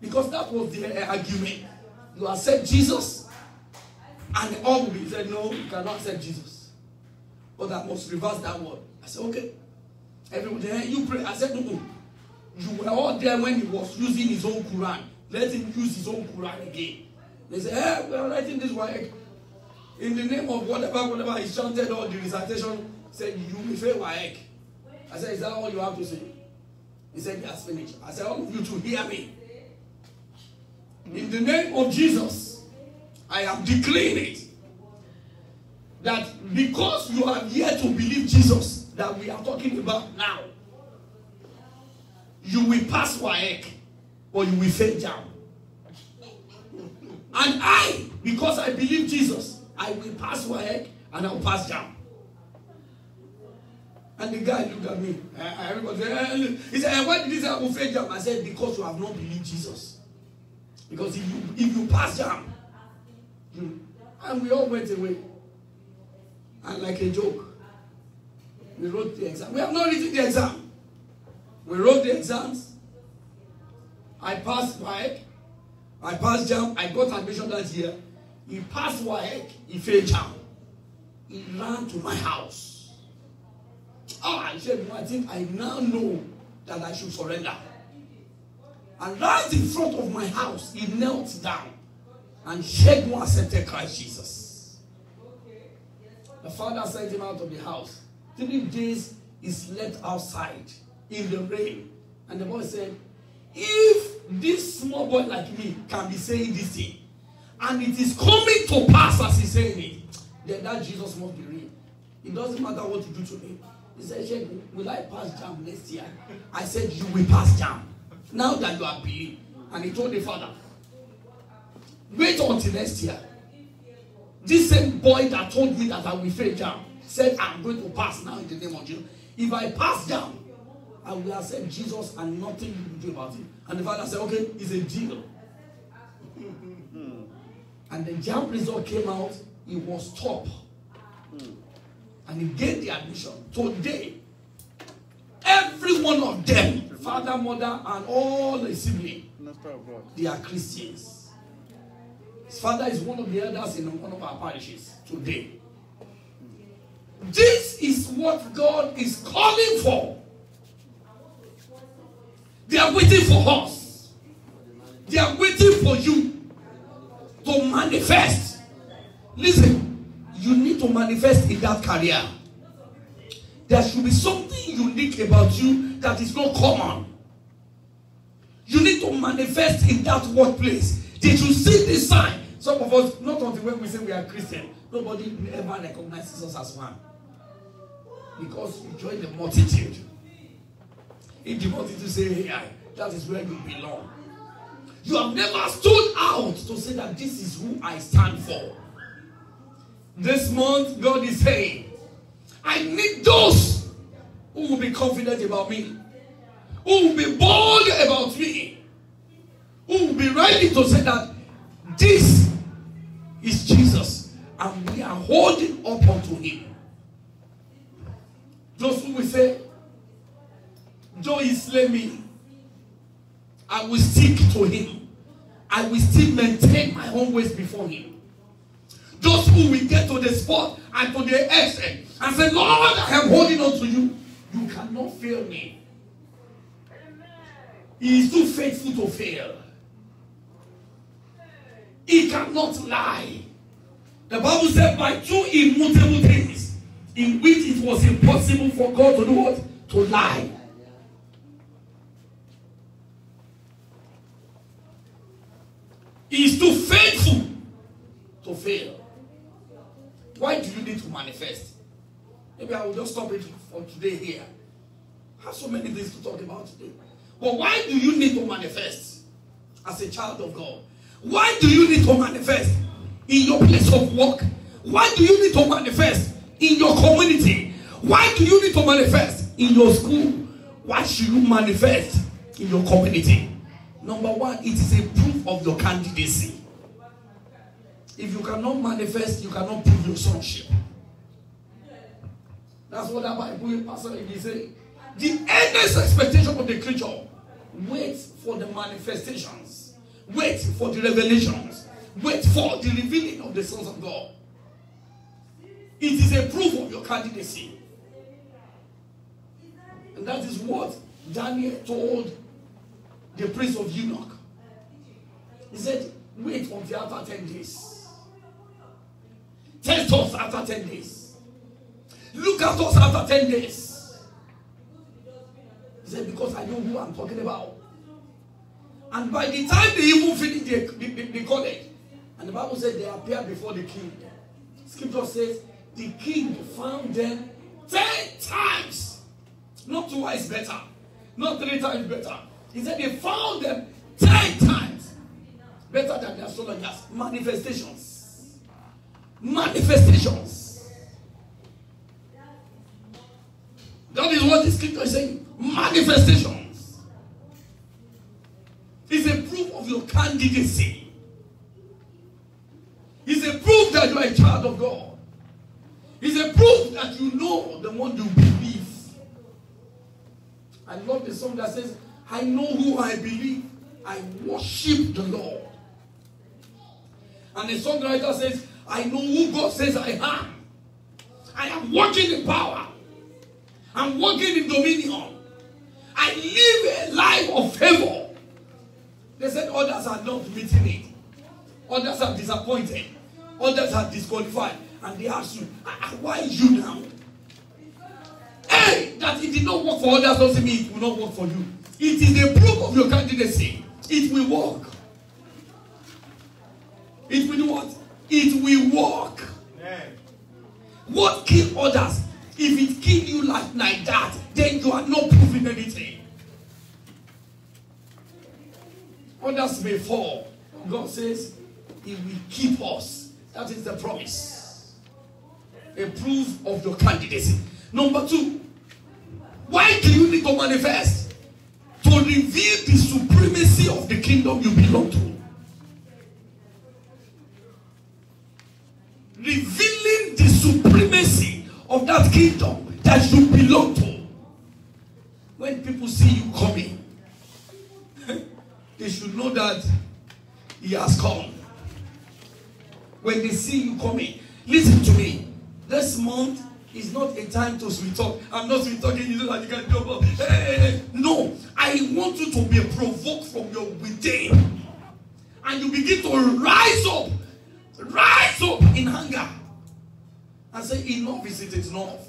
Because that was the argument. You accept Jesus, and all will be said, no, you cannot accept Jesus. But I must reverse that word. I said, okay. Everybody, you pray. I said, no. You were all there when he was using his own Quran. Let him use his own Quran again. They said, hey, we are writing this WAEC. In the name of whatever he chanted all the recitation, said, you will fail WAEC. I said, is that all you have to say? He said, he has finished. I said, all of you to hear me. In the name of Jesus, I am declaring it. That because you are here to believe Jesus, that we are talking about now, you will pass WAEC or you will fail JAMB. And I, because I believe Jesus, I will pass WAEC and I will pass JAMB. And the guy looked at me. Everybody said, he said, why did he say I will fail JAMB? I said, because you have not believed Jesus. Because if you pass JAMB, and we all went away. And like a joke, we wrote the exam. We have not written the exam. We wrote the exams. I passed WAEC. I passed JAMB. I got admission that year. He passed WAEC. He failed JAMB. He ran to my house. I said, I think I now know that I should surrender. And right in front of my house, he knelt down and Shegun accepted Christ Jesus. The father sent him out of the house. 3 days he slept outside in the rain. And the boy said, if this small boy like me can be saying this thing, and it is coming to pass as he's saying it, then that Jesus must be real. It doesn't matter what you do to me. He said, Shegun, will I pass JAMB next year? I said, you will pass JAMB. Now that you have believed. And he told the father, wait until next year. This same boy that told me that I will fail JAMB said, I'm going to pass now in the name of Jesus. If I pass JAMB, I will accept Jesus and nothing you will do about it. And the father said, okay, it's a deal. And the JAMB result came out, it was top. And he gained the admission. Today, every one of them, father, mother, and all the siblings, they are Christians. His father is one of the elders in one of our parishes today. This is what God is calling for. They are waiting for us. They are waiting for you to manifest. Listen, you need to manifest in that career. There should be something unique about you that is not common. You need to manifest in that workplace. Did you see this sign? Some of us, not until when we say we are Christian, nobody ever recognizes us as one. Because you join the multitude. If the multitude say, hey, that is where you belong. You have never stood out to say that this is who I stand for. This month, God is saying, I need those who will be confident about me, who will be bold about me, who will be ready to say that this is Jesus and we are holding up unto him. Those who will say, though he slay me, I will stick to him. I will still maintain my own ways before him. Those who will get to the spot and to the exit and say, Lord, I am holding on to you. You cannot fail me. He is too faithful to fail. He cannot lie. The Bible said by two immutable things in which it was impossible for God to do what? To lie. He is too faithful to fail. Why do you need to manifest? Maybe I will just stop it for today here. I have so many things to talk about today. But why do you need to manifest as a child of God? Why do you need to manifest in your place of work? Why do you need to manifest in your community? Why do you need to manifest in your school? Why should you manifest in your community? Number one, it is a proof of your candidacy. If you cannot manifest, you cannot prove your sonship. That's what that Bible pastor is saying. The earnest expectation of the creature waits for the manifestations, wait for the revelations, wait for the revealing of the sons of God. It is a proof of your candidacy. And that is what Daniel told the prince of Eunuch. He said, wait until after 10 days. Test us after 10 days. Look at us after 10 days. He said, because I know who I'm talking about. And by the time they even finished the college, and the Bible said they appeared before the king. Scripture says, the king found them 10 times. Not twice better. Not 3 times better. He said they found them 10 times better than the astrologers. Manifestations. Manifestations. That is what the scripture is saying. Manifestations. It's a proof of your candidacy. It's a proof that you are a child of God. It's a proof that you know the one you believe. I love the song that says, I know who I believe. I worship the Lord. And the songwriter says, I know who God says I am. I am walking in power. I'm walking in dominion. I live a life of favor. They said others are not meeting it. Others are disappointed. Others are disqualified. And they ask you, why you now? Hey, that it did not work for others doesn't mean it will not work for you. It is a proof of your candidacy. It will work. It will do what? It will work. Yeah. What kill others? If it kill you like that, then you are not proving anything. Others may fall. God says, He will keep us. That is the promise. A proof of your candidacy. Number 2, why do you need to manifest? To reveal the supremacy of the kingdom you belong to. Revealing the supremacy of that kingdom that you belong to. When people see you coming, they should know that He has come. When they see you coming, listen to me. This month is not a time to sweet talk. I'm not sweet talking, you know that you can jump up. No, I want you to be provoked from your within. And you begin to rise up in hunger and say, enough is it enough.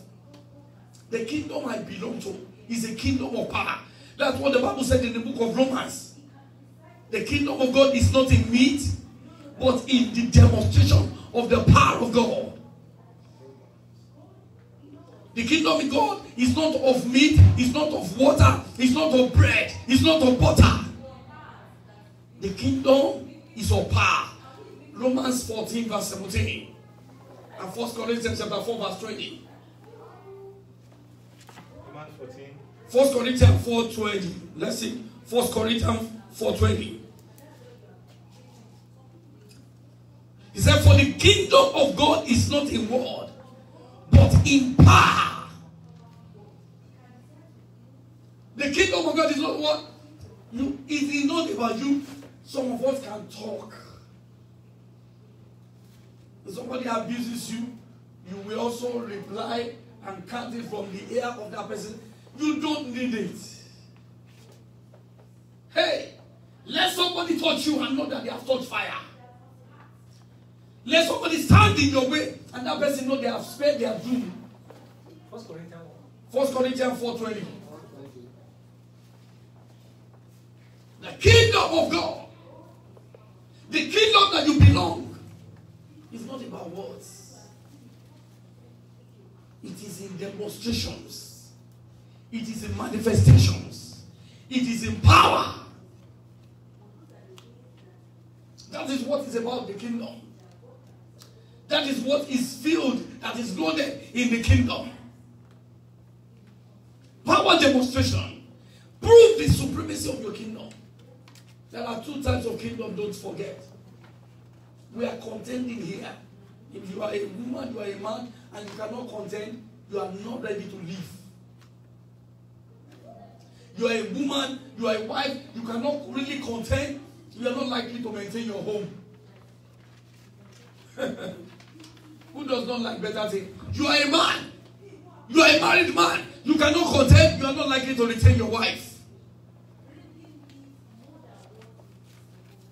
The kingdom I belong to is a kingdom of power. That's what the Bible said in the book of Romans. The kingdom of God is not in meat, but in the demonstration of the power of God. The kingdom of God is not of meat, it's not of water, it's not of bread, it's not of butter. The kingdom is of power. Romans 14 verse 17 and 1 Corinthians chapter 4 verse 20. Romans 14. 1 Corinthians 4:20. Let's see. 1 Corinthians 4:20. He said, for the kingdom of God is not in word, but in power. The kingdom of God is not what? It is not about you. Some of us can talk. If somebody abuses you, you will also reply and count it from the ear of that person. You don't need it. Hey, let somebody touch you and know that they have touched fire. Let somebody stand in your way and that person know they have spared their doom. 1 Corinthians 4:20. The kingdom of God, the kingdom that you belong, is not about words. It is in demonstrations. It is in manifestations. It is in power. That is what is about the kingdom. That is what is filled, that is loaded in the kingdom. Power demonstration. Prove the supremacy of your kingdom. There are two types of kingdom, don't forget. We are contending here. If you are a woman, you are a man, and you cannot contend, you are not ready to live. You are a woman, you are a wife, you cannot really contend, you are not likely to maintain your home. Who does not like better things? You are a man. You are a married man. You cannot contend, you are not likely to retain your wife.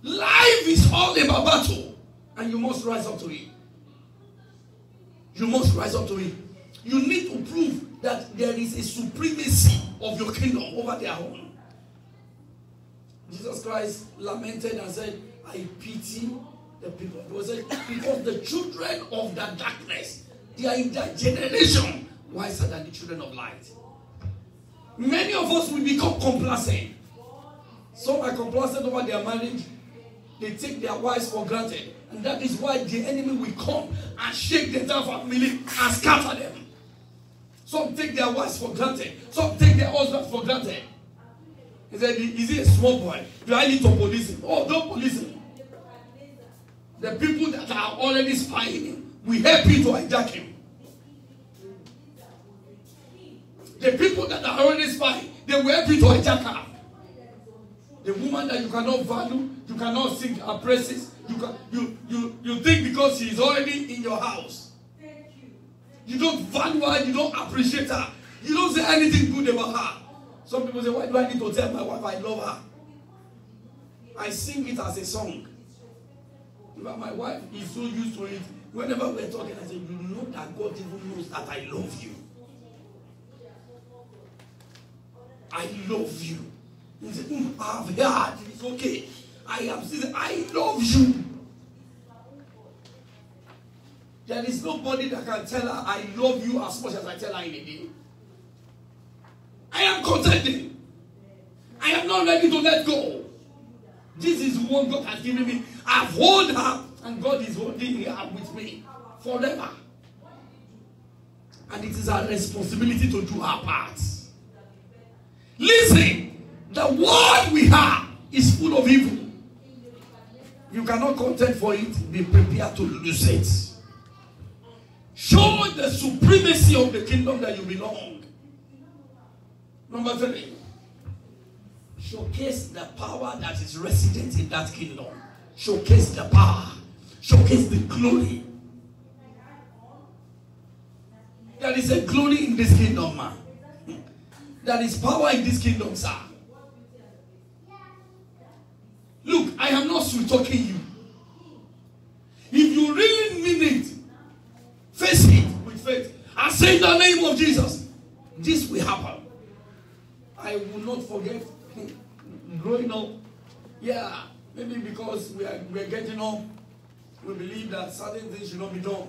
Life is all about battle, and you must rise up to it. You must rise up to it. You need to prove that there is a supremacy of your kingdom over their own. Jesus Christ lamented and said, I pity the people. Because the children of the darkness, they are in that generation wiser than the children of light. Many of us will become complacent. Some are complacent over their marriage. They take their wives for granted. And that is why the enemy will come and shake the entire family and scatter them. Some take their wives for granted. Some take their husbands for granted. He said, is he a small boy? Do I need to police him? Oh, don't police him. The people that are already spying him will help you to hijack him. The people that are already spying, they will help you to hijack her. The woman that you cannot value, you cannot sing her praises. You think because she is already in your house, you don't value her, you don't appreciate her, you don't say anything good about her. Some people say, why do I need to tell my wife I love her? I sing it as a song. But my wife is so used to it. Whenever we're talking, I say, you know that God even knows that I love you. I love you. He said, I've heard. It's okay. I love you. There is nobody that can tell her, I love you as much as I tell her in a day. I am contending. I am not ready to let go. This is what God has given me. I've held her, and God is holding her with me forever. And it is our responsibility to do our part. Listen, the world we have is full of evil. You cannot contend for it, be prepared to lose it. Show the supremacy of the kingdom that you belong. Number 3. Showcase the power that is resident in that kingdom. Showcase the power. Showcase the glory. There is a glory in this kingdom, man. There is power in this kingdom, sir. Look, I am not sweet talking you. If you really mean it, face it with faith and say in the name of Jesus, this will happen. I will not forget growing up. Yeah, maybe because we are getting up, we believe that certain things should not be done.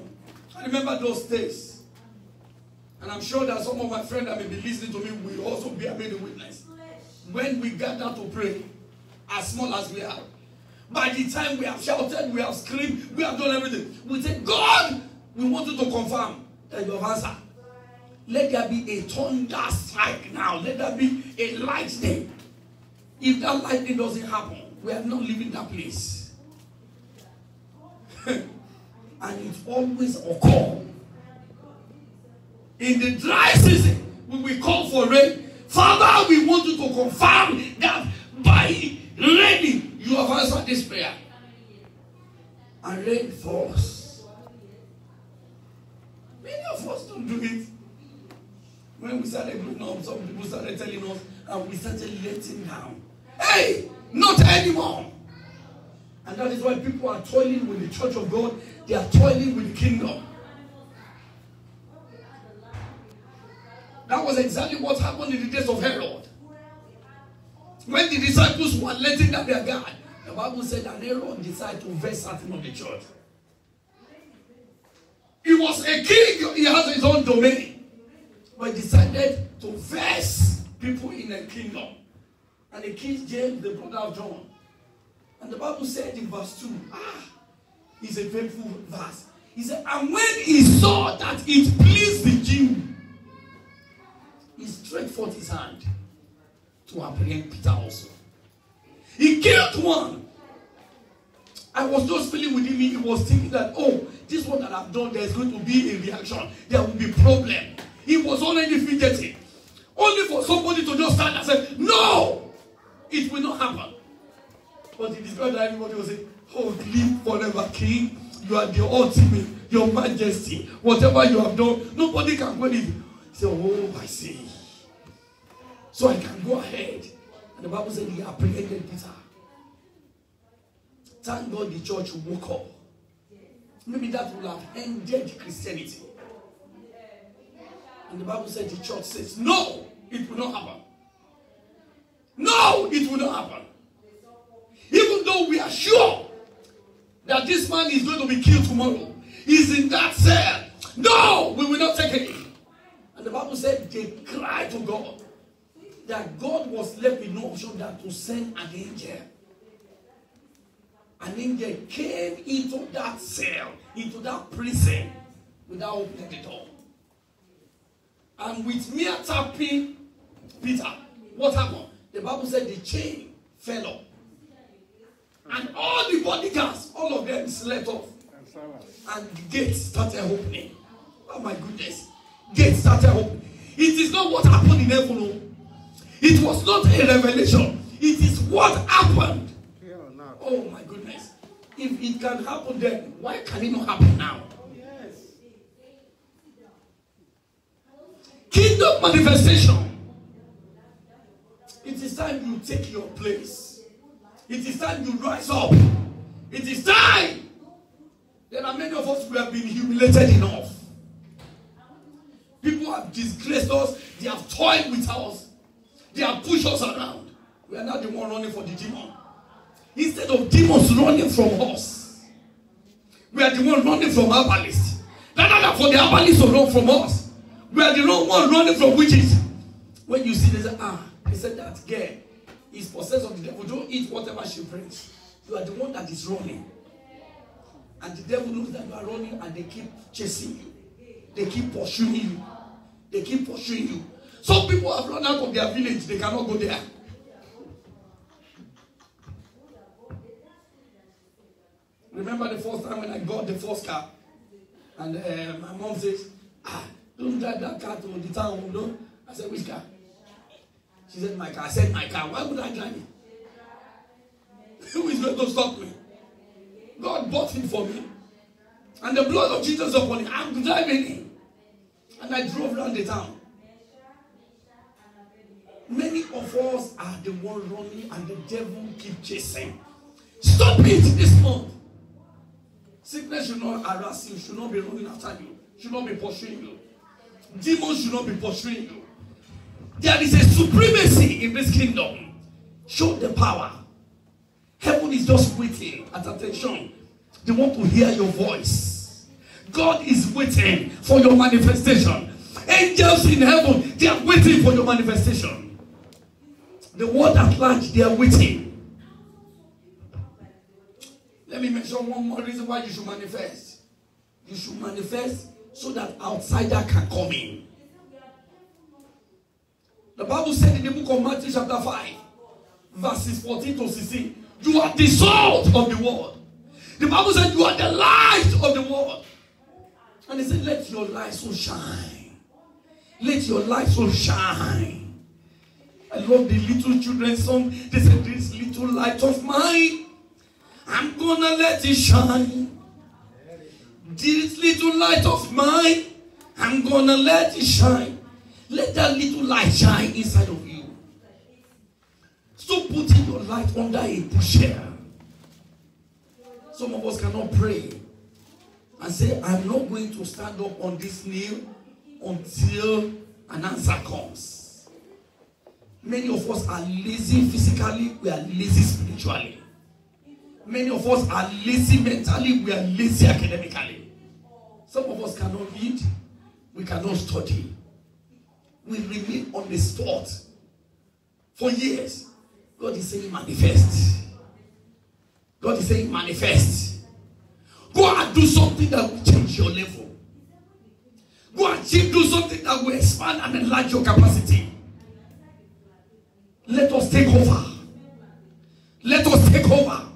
I remember those days. And I'm sure that some of my friends that may be listening to me will also be made a witness. When we gather to pray, as small as we are, by the time we have shouted, we have screamed, we have done everything, we say, God, we want you to confirm that you have answered. Let there be a thunder strike now. Let there be a lightning. If that lightning doesn't happen, we are not leaving that place. And it always occurs. In the dry season, when we call for rain, Father, we want you to confirm that by raining, you have answered this prayer. And rain falls. Many of us don't do it. When we started growing up, some people started telling us, and we started letting down. Hey, not anymore. And that is why people are toiling with the church of God. They are toiling with the kingdom. That was exactly what happened in the days of Herod. When the disciples were letting down their guard, the Bible said that Herod decided to vex certain of the church. He was a king, he has his own domain. But he decided to vex people in the kingdom. And he killed James, the brother of John. And the Bible said in verse 2, it's a painful verse. He said, and when he saw that it pleased the Jew, he stretched forth his hand to apprehend Peter also. He killed one. I was just feeling within me, he was thinking that, oh, this one that I've done, there's going to be a reaction. There will be problem. He was already fidgeting. Only for somebody to just stand and say, no, it will not happen. But he described that everybody will say, oh, live forever, King. You are the ultimate, your majesty. Whatever you have done, nobody can quit it. He said, oh, I see. So I can go ahead. And the Bible said he apprehended Peter. Thank God the church woke up. Maybe that would have ended Christianity. And the Bible said the church says, no, it will not happen. No, it will not happen. Even though we are sure that this man is going to be killed tomorrow, he's in that cell. No, we will not take it. And the Bible said they cried to God. That God was left with no option than to send an angel. An angel came into that cell, into that prison, without opening the door. And with mere tapping Peter, what happened? The Bible said the chain fell off. And all the bodyguards, all of them slept off. And the gates started opening. Oh my goodness. Gates started opening. It is not what happened in heaven. It was not a revelation. It is what happened. Oh my goodness. If it can happen then, why can it not happen now? Yes. Kingdom manifestation. It is time you take your place. It is time you rise up. It is time. There are many of us who have been humiliated enough. People have disgraced us. They have toyed with us. They have pushed us around. We are not the one running for the demon. Instead of demons running from us, we are the one running from herbalists. Rather than for the herbalists to run from us, we are the one running from witches. When you see this, they said that girl is possessed of the devil. Don't eat whatever she brings. You are the one that is running. And the devil knows that you are running and they keep chasing you. They keep pursuing you. They keep pursuing you. Some people have run out of their village. They cannot go there. Remember the first time when I got the first car? And my mom says, don't drive that car to the town. No? I said, which car? She said, my car. I said, my car. Why would I drive it? Who is going to stop me? God bought it for me. And the blood of Jesus upon it. I'm driving it. And I drove around the town. Many of us are the one running and the devil keep chasing. Stop it this month. Sickness should not harass you, should not be running after you, should not be pursuing you. Demons should not be pursuing you. There is a supremacy in this kingdom. Show the power. Heaven is just waiting at attention. They want to hear your voice. God is waiting for your manifestation. Angels in heaven, they are waiting for your manifestation. The world at large, they are waiting. Let me mention one more reason why you should manifest. You should manifest so that outsider can come in. The Bible said in the book of Matthew chapter 5, verses 14 to 16, you are the salt of the world. The Bible said you are the light of the world. And it said, let your light so shine. Let your light so shine. I love the little children's song. They said, this little light of mine, I'm gonna let it shine. This little light of mine, I'm gonna let it shine. Let that little light shine inside of you. Stop putting your light under a bushel. Some of us cannot pray and say, I'm not going to stand up on this knee until an answer comes. Many of us are lazy physically, we are lazy spiritually. Many of us are lazy mentally, we are lazy academically. Some of us cannot read, we cannot study. We remain on the spot for years. God is saying manifest. God is saying manifest. Go and do something that will change your level. Go and do something that will expand and enlarge your capacity. Let us take over. Let us take over.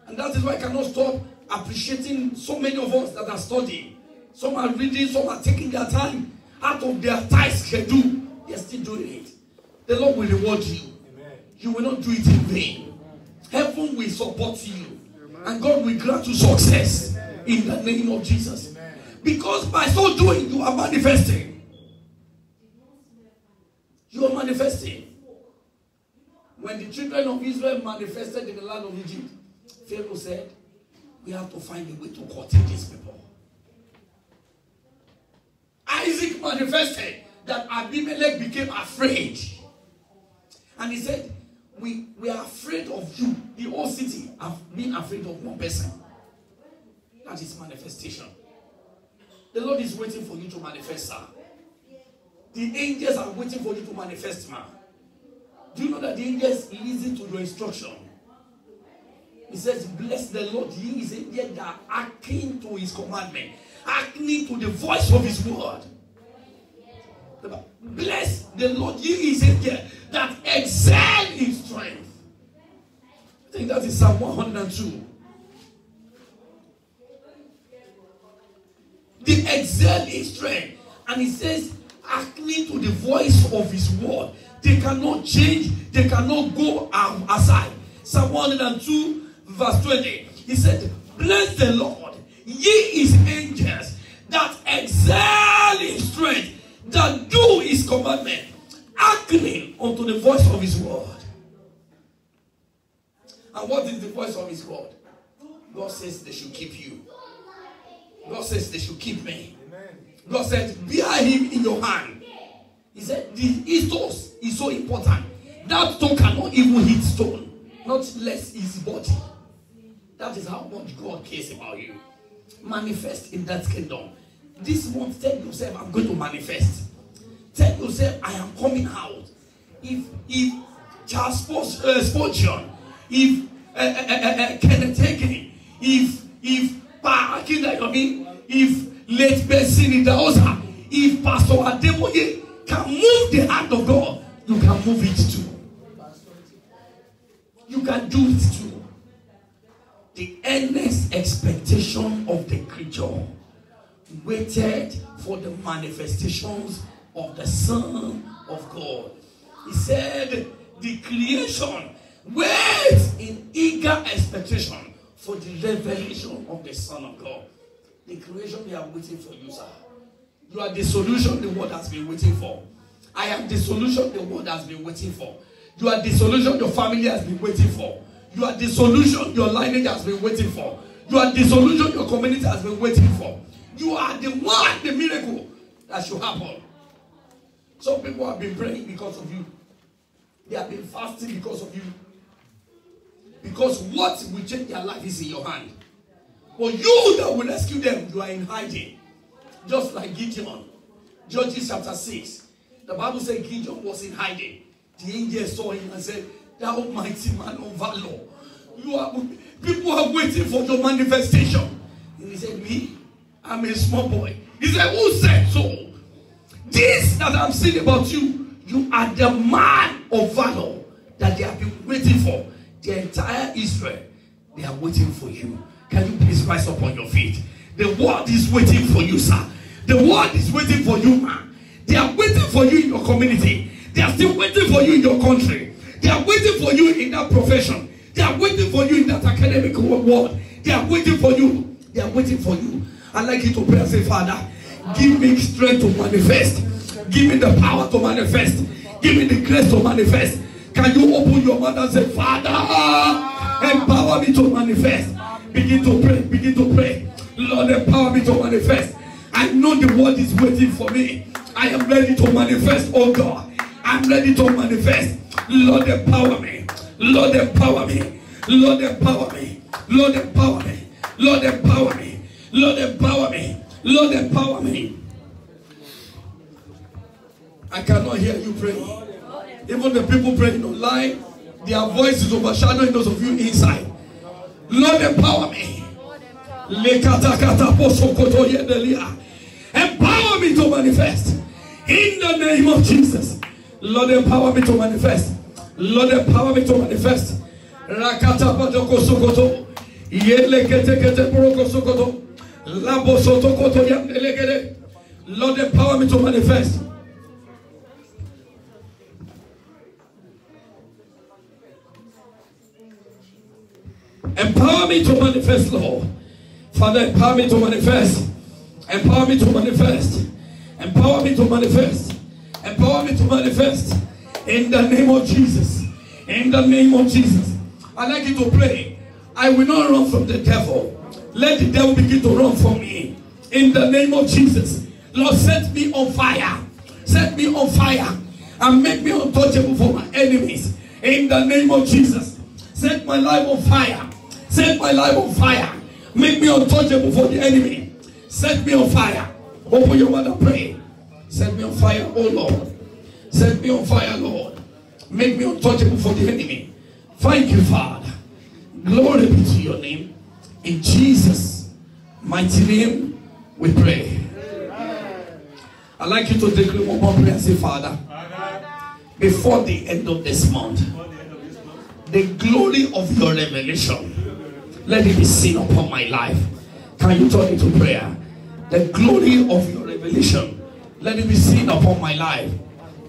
And that is why I cannot stop appreciating so many of us that are studying. Some are reading, some are taking their time out of their tight schedule. They are still doing it. The Lord will reward you. Amen. You will not do it in vain. Heaven will support you. Amen. And God will grant you success. Amen. In the name of Jesus. Amen. Because by so doing, you are manifesting. You are manifesting. When the children of Israel manifested in the land of Egypt, Pharaoh said, we have to find a way to curtail these people. Isaac manifested that Abimelech became afraid. And he said, we are afraid of you. The whole city have been afraid of one person. That is manifestation. The Lord is waiting for you to manifest, sir. The angels are waiting for you to manifest, man. Do you know that the angels listen to your instruction? He says, bless the Lord. He is angels that are akin to his commandment, akin to the voice of his word. Bless the Lord. He is angels that excel in strength. I think that is Psalm 102. They excel in strength. And he says, akin to the voice of his word. They cannot change. They cannot go aside. Psalm 102 verse 20. He said, bless the Lord, ye his angels that excel in strength, that do his commandment, hearkening unto the voice of his word. And what is the voice of his word? God says they should keep you. God says they should keep me. God said, bear him in your hand. He said, the ethos is so important. That stone cannot even hit stone, not less his body. That is how much God cares about you. Manifest in that kingdom. This month, tell yourself, I'm going to manifest. Tell yourself, I am coming out. If Charles Spurgeon, if Kenneth Hagin, if Pa Akindayomi, if late Besini Daosa, if Pastor Adeboye can move the hand of God, you can move it too. You can do it too. The earnest expectation of the creature waited for the manifestations of the Son of God. He said, the creation waits in eager expectation for the revelation of the Son of God. The creation, they are waiting for you, sir. You are the solution the world has been waiting for. I am the solution the world has been waiting for. You are the solution your family has been waiting for. You are the solution your lineage has been waiting for. You are the solution your community has been waiting for. You are the one, the miracle that should happen. Some people have been praying because of you. They have been fasting because of you. Because what will change their life is in your hand. But you that will rescue them, you are in hiding. Just like Gideon. Judges chapter 6. The Bible says Gideon was in hiding. The angel saw him and said, "Thou mighty man of valor. People are waiting for your manifestation." And he said, "Me, I'm a small boy." He said, "Who said so? This that I'm saying about you, you are the man of valor that they have been waiting for." The entire Israel, they are waiting for you. Can you please rise up on your feet? The world is waiting for you, sir. The world is waiting for you, man. They are waiting for you in your community. They are still waiting for you in your country. They are waiting for you in that profession. They are waiting for you in that academic world. They are waiting for you. They are waiting for you. I'd like you to pray and say, "Father, give me strength to manifest. Give me the power to manifest. Give me the grace to manifest." Can you open your mouth and say, "Father, empower me to manifest"? Begin to pray. Begin to pray. Lord, empower me to manifest. I know the world is waiting for me. I am ready to manifest, oh God. I'm ready to manifest. Lord, empower me. Lord, empower me. Lord, empower me. Lord, empower me. Lord, empower me. Lord, empower me. Lord, empower me. I cannot hear you praying. Even the people praying online, their voice is overshadowing those of you inside. Lord, empower me. Empower me to manifest. In the name of Jesus. Lord, empower me to manifest. Lord, empower me to manifest. Rakata patoko sokoto. Yelekete kete poroko sokoto. Labo soto koto yandelegede. Lord, empower me to manifest. Empower me to manifest, Lord. Father, empower me to manifest. Empower me to manifest. Empower me to manifest. Empower me to manifest. In the name of Jesus. In the name of Jesus. I'd like you to pray. I will not run from the devil. Let the devil begin to run from me. In the name of Jesus. Lord, set me on fire. Set me on fire. And make me untouchable for my enemies. In the name of Jesus. Set my life on fire. Set my life on fire. Make me untouchable for the enemy. Set me on fire. Open your mouth and pray. Set me on fire, oh Lord. Set me on fire, Lord. Make me untouchable for the enemy. Thank you, Father. Glory be to your name. In Jesus' mighty name, we pray. I'd like you to declare one more prayer and say, Father, before the end of this month, the glory of your revelation, let it be seen upon my life. Can you turn it to prayer? The glory of your revelation, let it be seen upon my life.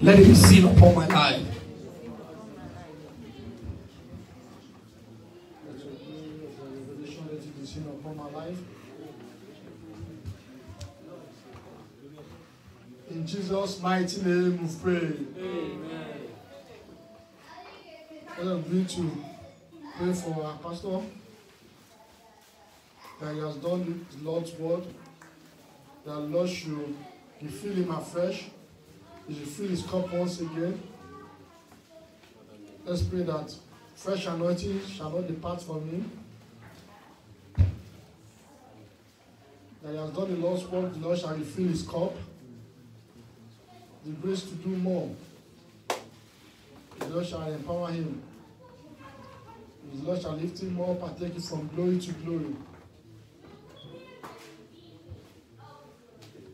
Let it be seen upon my life. Let it be seen upon my life. In Jesus' mighty name we pray. Amen. Let us begin to pray for our pastor, that he has done the Lord's word, that the Lord should refill him afresh, he should fill his cup once again. Let's pray that fresh anointing shall not depart from him, that he has done the Lord's work, the Lord shall refill his cup, the grace to do more. The Lord shall empower him. The Lord shall lift him up, partaking from glory to glory.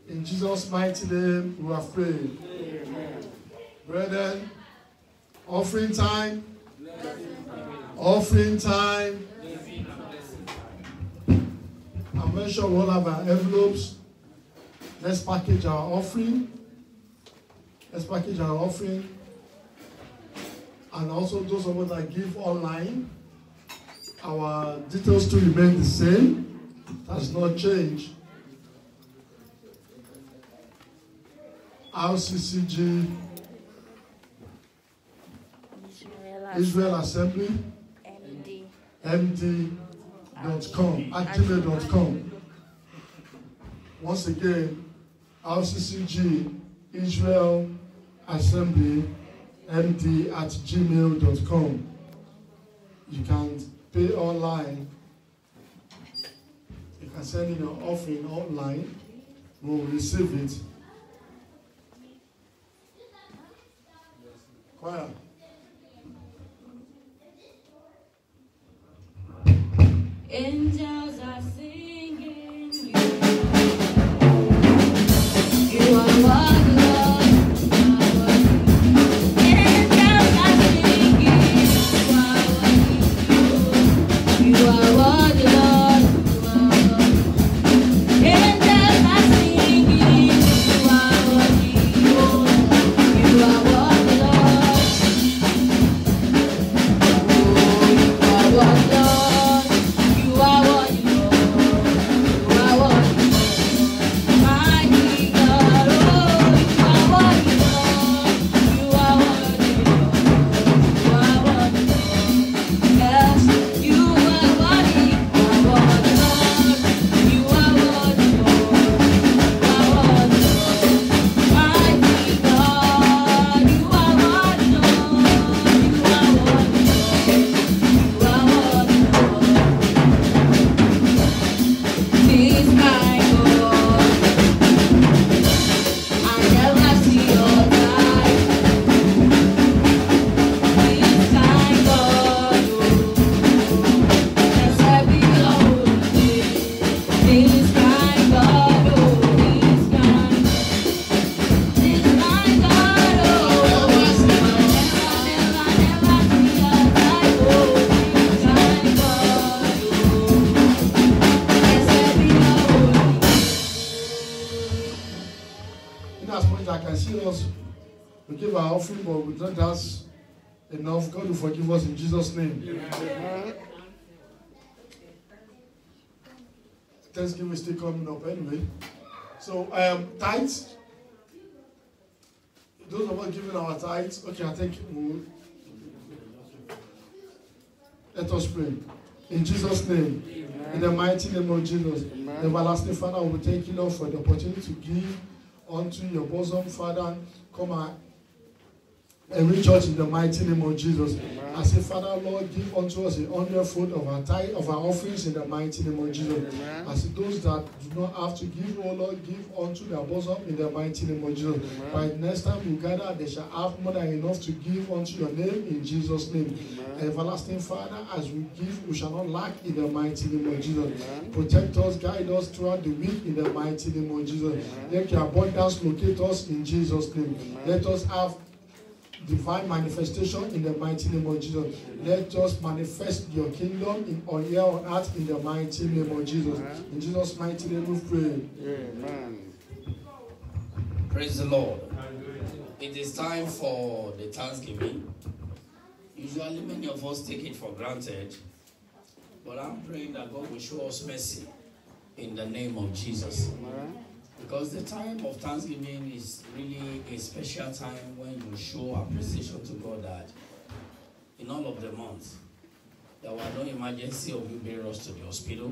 In Jesus' mighty name, we have prayed. Amen. Brethren, offering time. Offering time. I'm very sure we all have our envelopes. Let's package our offering. Let's package our offering. And also those of us that give online, our details still remain the same. It has not changed. RCCG, Israel Assembly, MD, md.com@gmail.com. Once again, RCCG Israel Assembly md@gmail.com. You can pay online. You can send in your offering online. We will receive it. Choir. Angels are singing you. You are what, Lord? Angels are singing you. You are what, Lord? Angels are singing you. You are what, Lord? We give our offering, but we don't ask enough. God will forgive us in Jesus' name. Amen. Thanksgiving is still coming up anyway. So, tithes. Those of us giving our tithes, okay, I think let us pray. In Jesus' name, in the mighty name of Jesus, everlasting Father, we thank you, Lord, for the opportunity to give unto your bosom, Father. Come on. Every church in the mighty name of Jesus. Amen. I say, Father, Lord, give unto us a 100-fold of our tithe, of our offerings in the mighty name of Jesus. Amen. I say, those that do not have to give, oh Lord, give unto their bosom in the mighty name of Jesus. Amen. By the next time we gather, they shall have more than enough to give unto your name in Jesus' name. Amen. Everlasting Father, as we give, we shall not lack in the mighty name of Jesus. Amen. Protect us, guide us throughout the week in the mighty name of Jesus. Amen. Let your abundance locate us in Jesus' name. Amen. Let us have divine manifestation in the mighty name of Jesus. Let us manifest your kingdom on here on earth in the mighty name of Jesus. Amen. In Jesus' mighty name we pray. Amen. Praise the Lord. It is time for the Thanksgiving. Usually many of us take it for granted, but I'm praying that God will show us mercy in the name of Jesus. Amen. Because the time of Thanksgiving is really a special time when you show appreciation to God that in all of the months, there were no emergency of you being rushed to the hospital.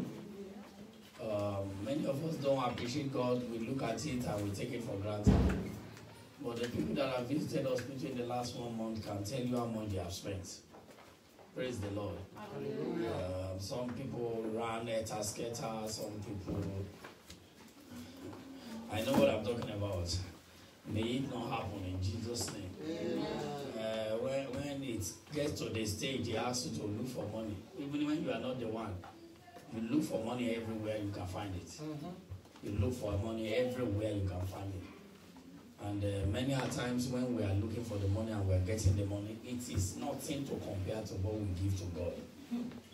Many of us don't appreciate God. We look at it and we take it for granted. But the people that have visited hospital in the last 1 month can tell you how much they have spent. Praise the Lord. Some people ran scatter, some people... I know what I'm talking about. May it not happen in Jesus' name. When it gets to the stage, he asks you to look for money. Even when you are not the one, you look for money everywhere you can find it. You look for money everywhere you can find it. And many a times when we are looking for the money and we are getting the money, it is nothing to compare to what we give to God.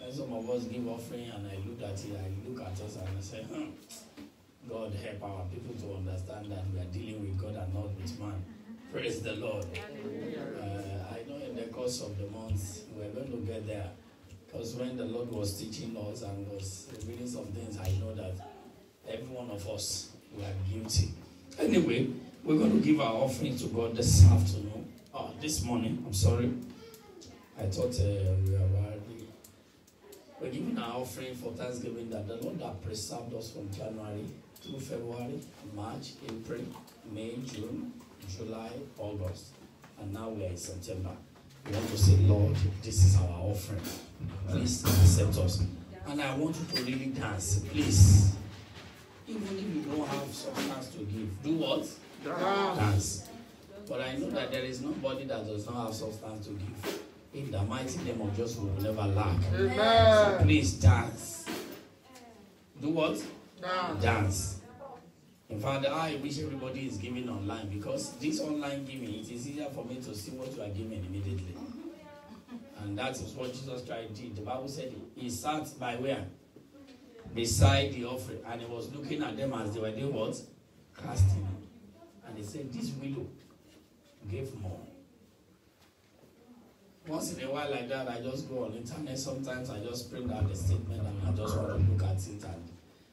And some of us give offering and I look at it, I look at us and I say, God help our people to understand that we are dealing with God and not with man. Praise the Lord. I know in the course of the months we're going to get there. Because when the Lord was teaching us and was revealing some things, I know that every one of us were guilty. Anyway, we're going to give our offering to God this afternoon. This morning, I'm sorry. I thought we were already. We're giving our offering for Thanksgiving that the Lord that preserved us from January through February, March, April, May, June, July, August. And now we are in September. We want to say, Lord, this is our offering. Please accept us. And I want you to really dance, please. Even if you don't have substance to give, do what? Dance. But I know that there is nobody that does not have substance to give. In the mighty name of Jesus, we will never lack. So please dance. Do what? Dance. In fact, I wish everybody is giving online, because this online giving, it is easier for me to see what you are giving immediately. And that is what Jesus Christ did. The Bible said he sat by where? Beside the offering, and he was looking at them as they were doing what? Casting. And he said, this widow gave more. Once in a while like that, I just go on internet. Sometimes I just print out the statement and I just want to look at it.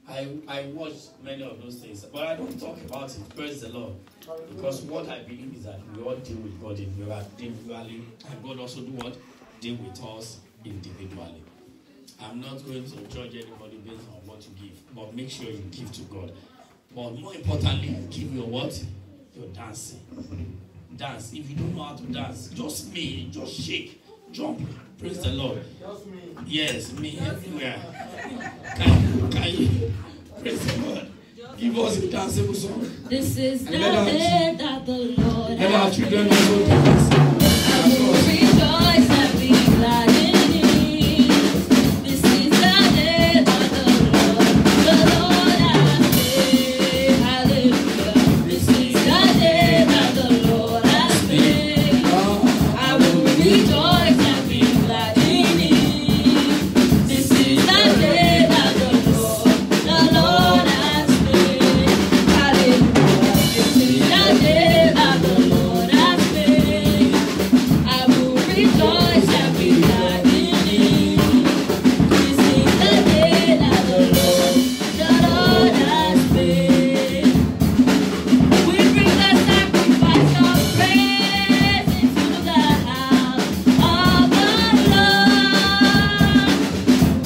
And I watch many of those things, but I don't talk about it. Praise the Lord. Because what I believe is that we all deal with God individually, and God also do what? Deal with us individually. I'm not going to judge anybody based on what you give, but make sure you give to God. But more importantly, give your what? Your dancing. Dance. If you don't know how to dance, just me, just shake, jump. Praise the Lord. Just me. Yes, me everywhere. Can you praise the Lord? Give us a danceable song. This is the And day that the Lord let our has children made. also dance. I will rejoice and be glad in it. This is the day that the Lord has made. Hallelujah. This is the day that the Lord has made. I will rejoice and be glad in it. This is the day that the Lord has made. Hallelujah. This is the day that the Lord has made. I will rejoice and be glad in it. This is the day that the Lord has made. We bring the sacrifice of praise into the house of the Lord.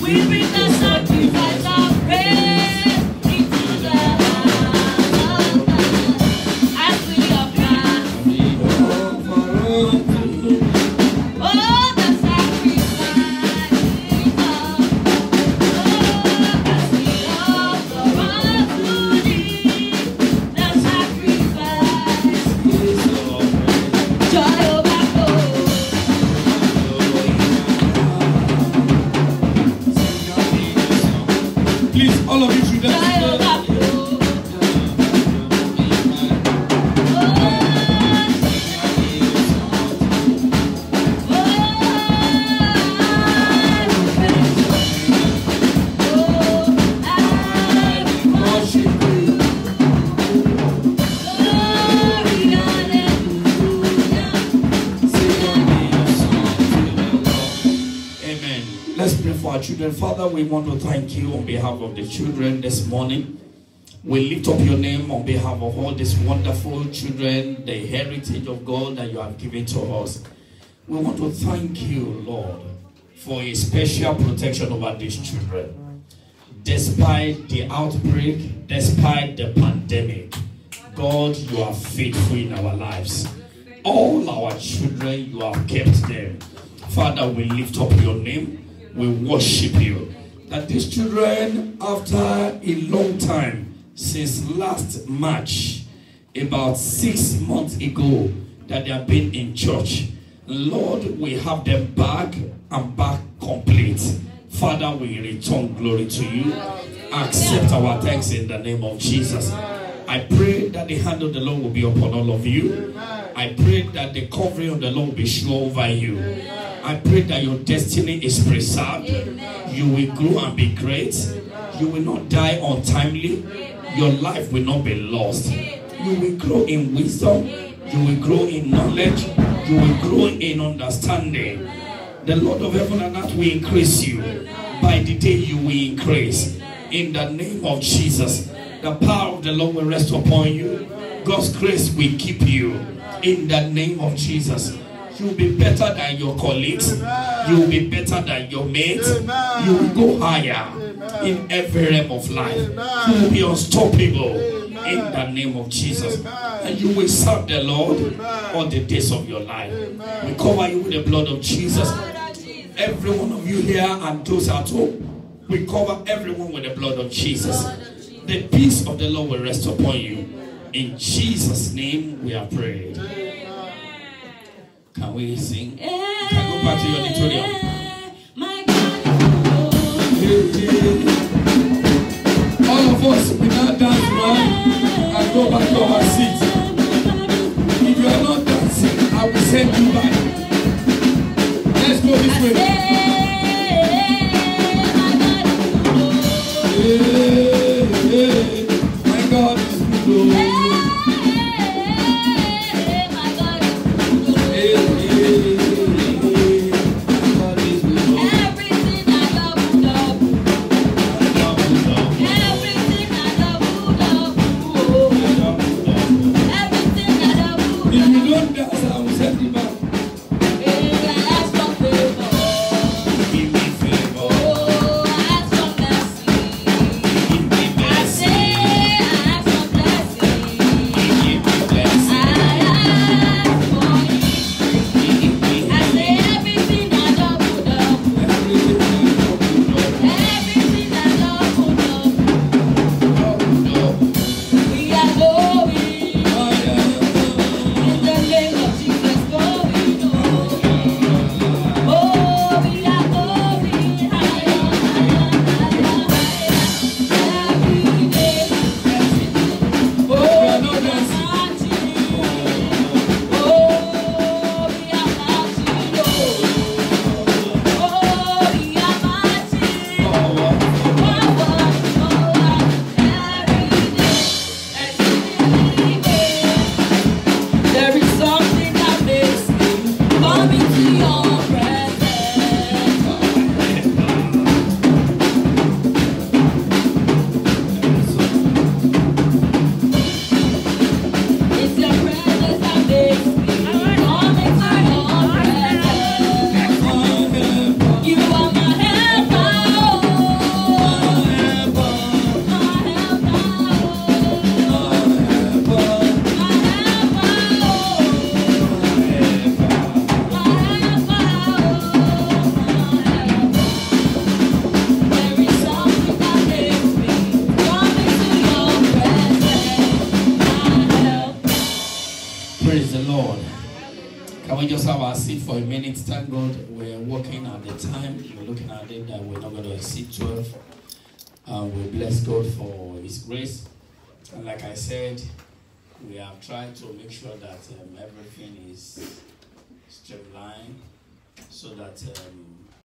We bring the sacrifice of praise into the house of God as we apply. Oh, the sacrifice is up. Oh, as we offer up to thee, the sacrifice. Joy overflow. Please, all of you should Joy dance. overflow. Amen. Let's pray for our children. Father, we want to thank you on behalf of the children this morning. We lift up your name on behalf of all these wonderful children, the heritage of God that you have given to us. We want to thank you, Lord, for a special protection over these children. Despite the outbreak, despite the pandemic, God, you are faithful in our lives. All our children, you have kept them. Father, we lift up your name. We worship you. That these children, after a long time, since last March, about 6 months ago, that they have been in church, Lord, we have them back and back complete. Father, we return glory to you. Accept our thanks in the name of Jesus. I pray that the hand of the Lord will be upon all of you. I pray that the covering of the Lord will be sure over you. I pray that your destiny is preserved. You will grow and be great. You will not die untimely. Your life will not be lost. You will grow in wisdom. You will grow in knowledge. You will grow in understanding. The Lord of heaven and earth will increase you. By the day you will increase. In the name of Jesus, the power of the Lord will rest upon you. God's grace will keep you. In the name of Jesus, You will be better than your colleagues. You will be better than your mates. You will go higher in every realm of life. You will be unstoppable in the name of Jesus. And you will serve the Lord all the days of your life. We cover you with the blood of Jesus. Every one of you here and those at home, we cover everyone with the blood of Jesus. The peace of the Lord will rest upon you. In Jesus' name we are praying. Can we sing? Can go back to your auditorium. All of us, we now dance right and go back to our seats. If you are not dancing, I will send you back. Let's go this way. My God is good. For a minute, thank God we're working at the time. We're looking at it that we're not going to exceed 12. We bless God for His grace. And like I said, we have tried to make sure that everything is streamlined so that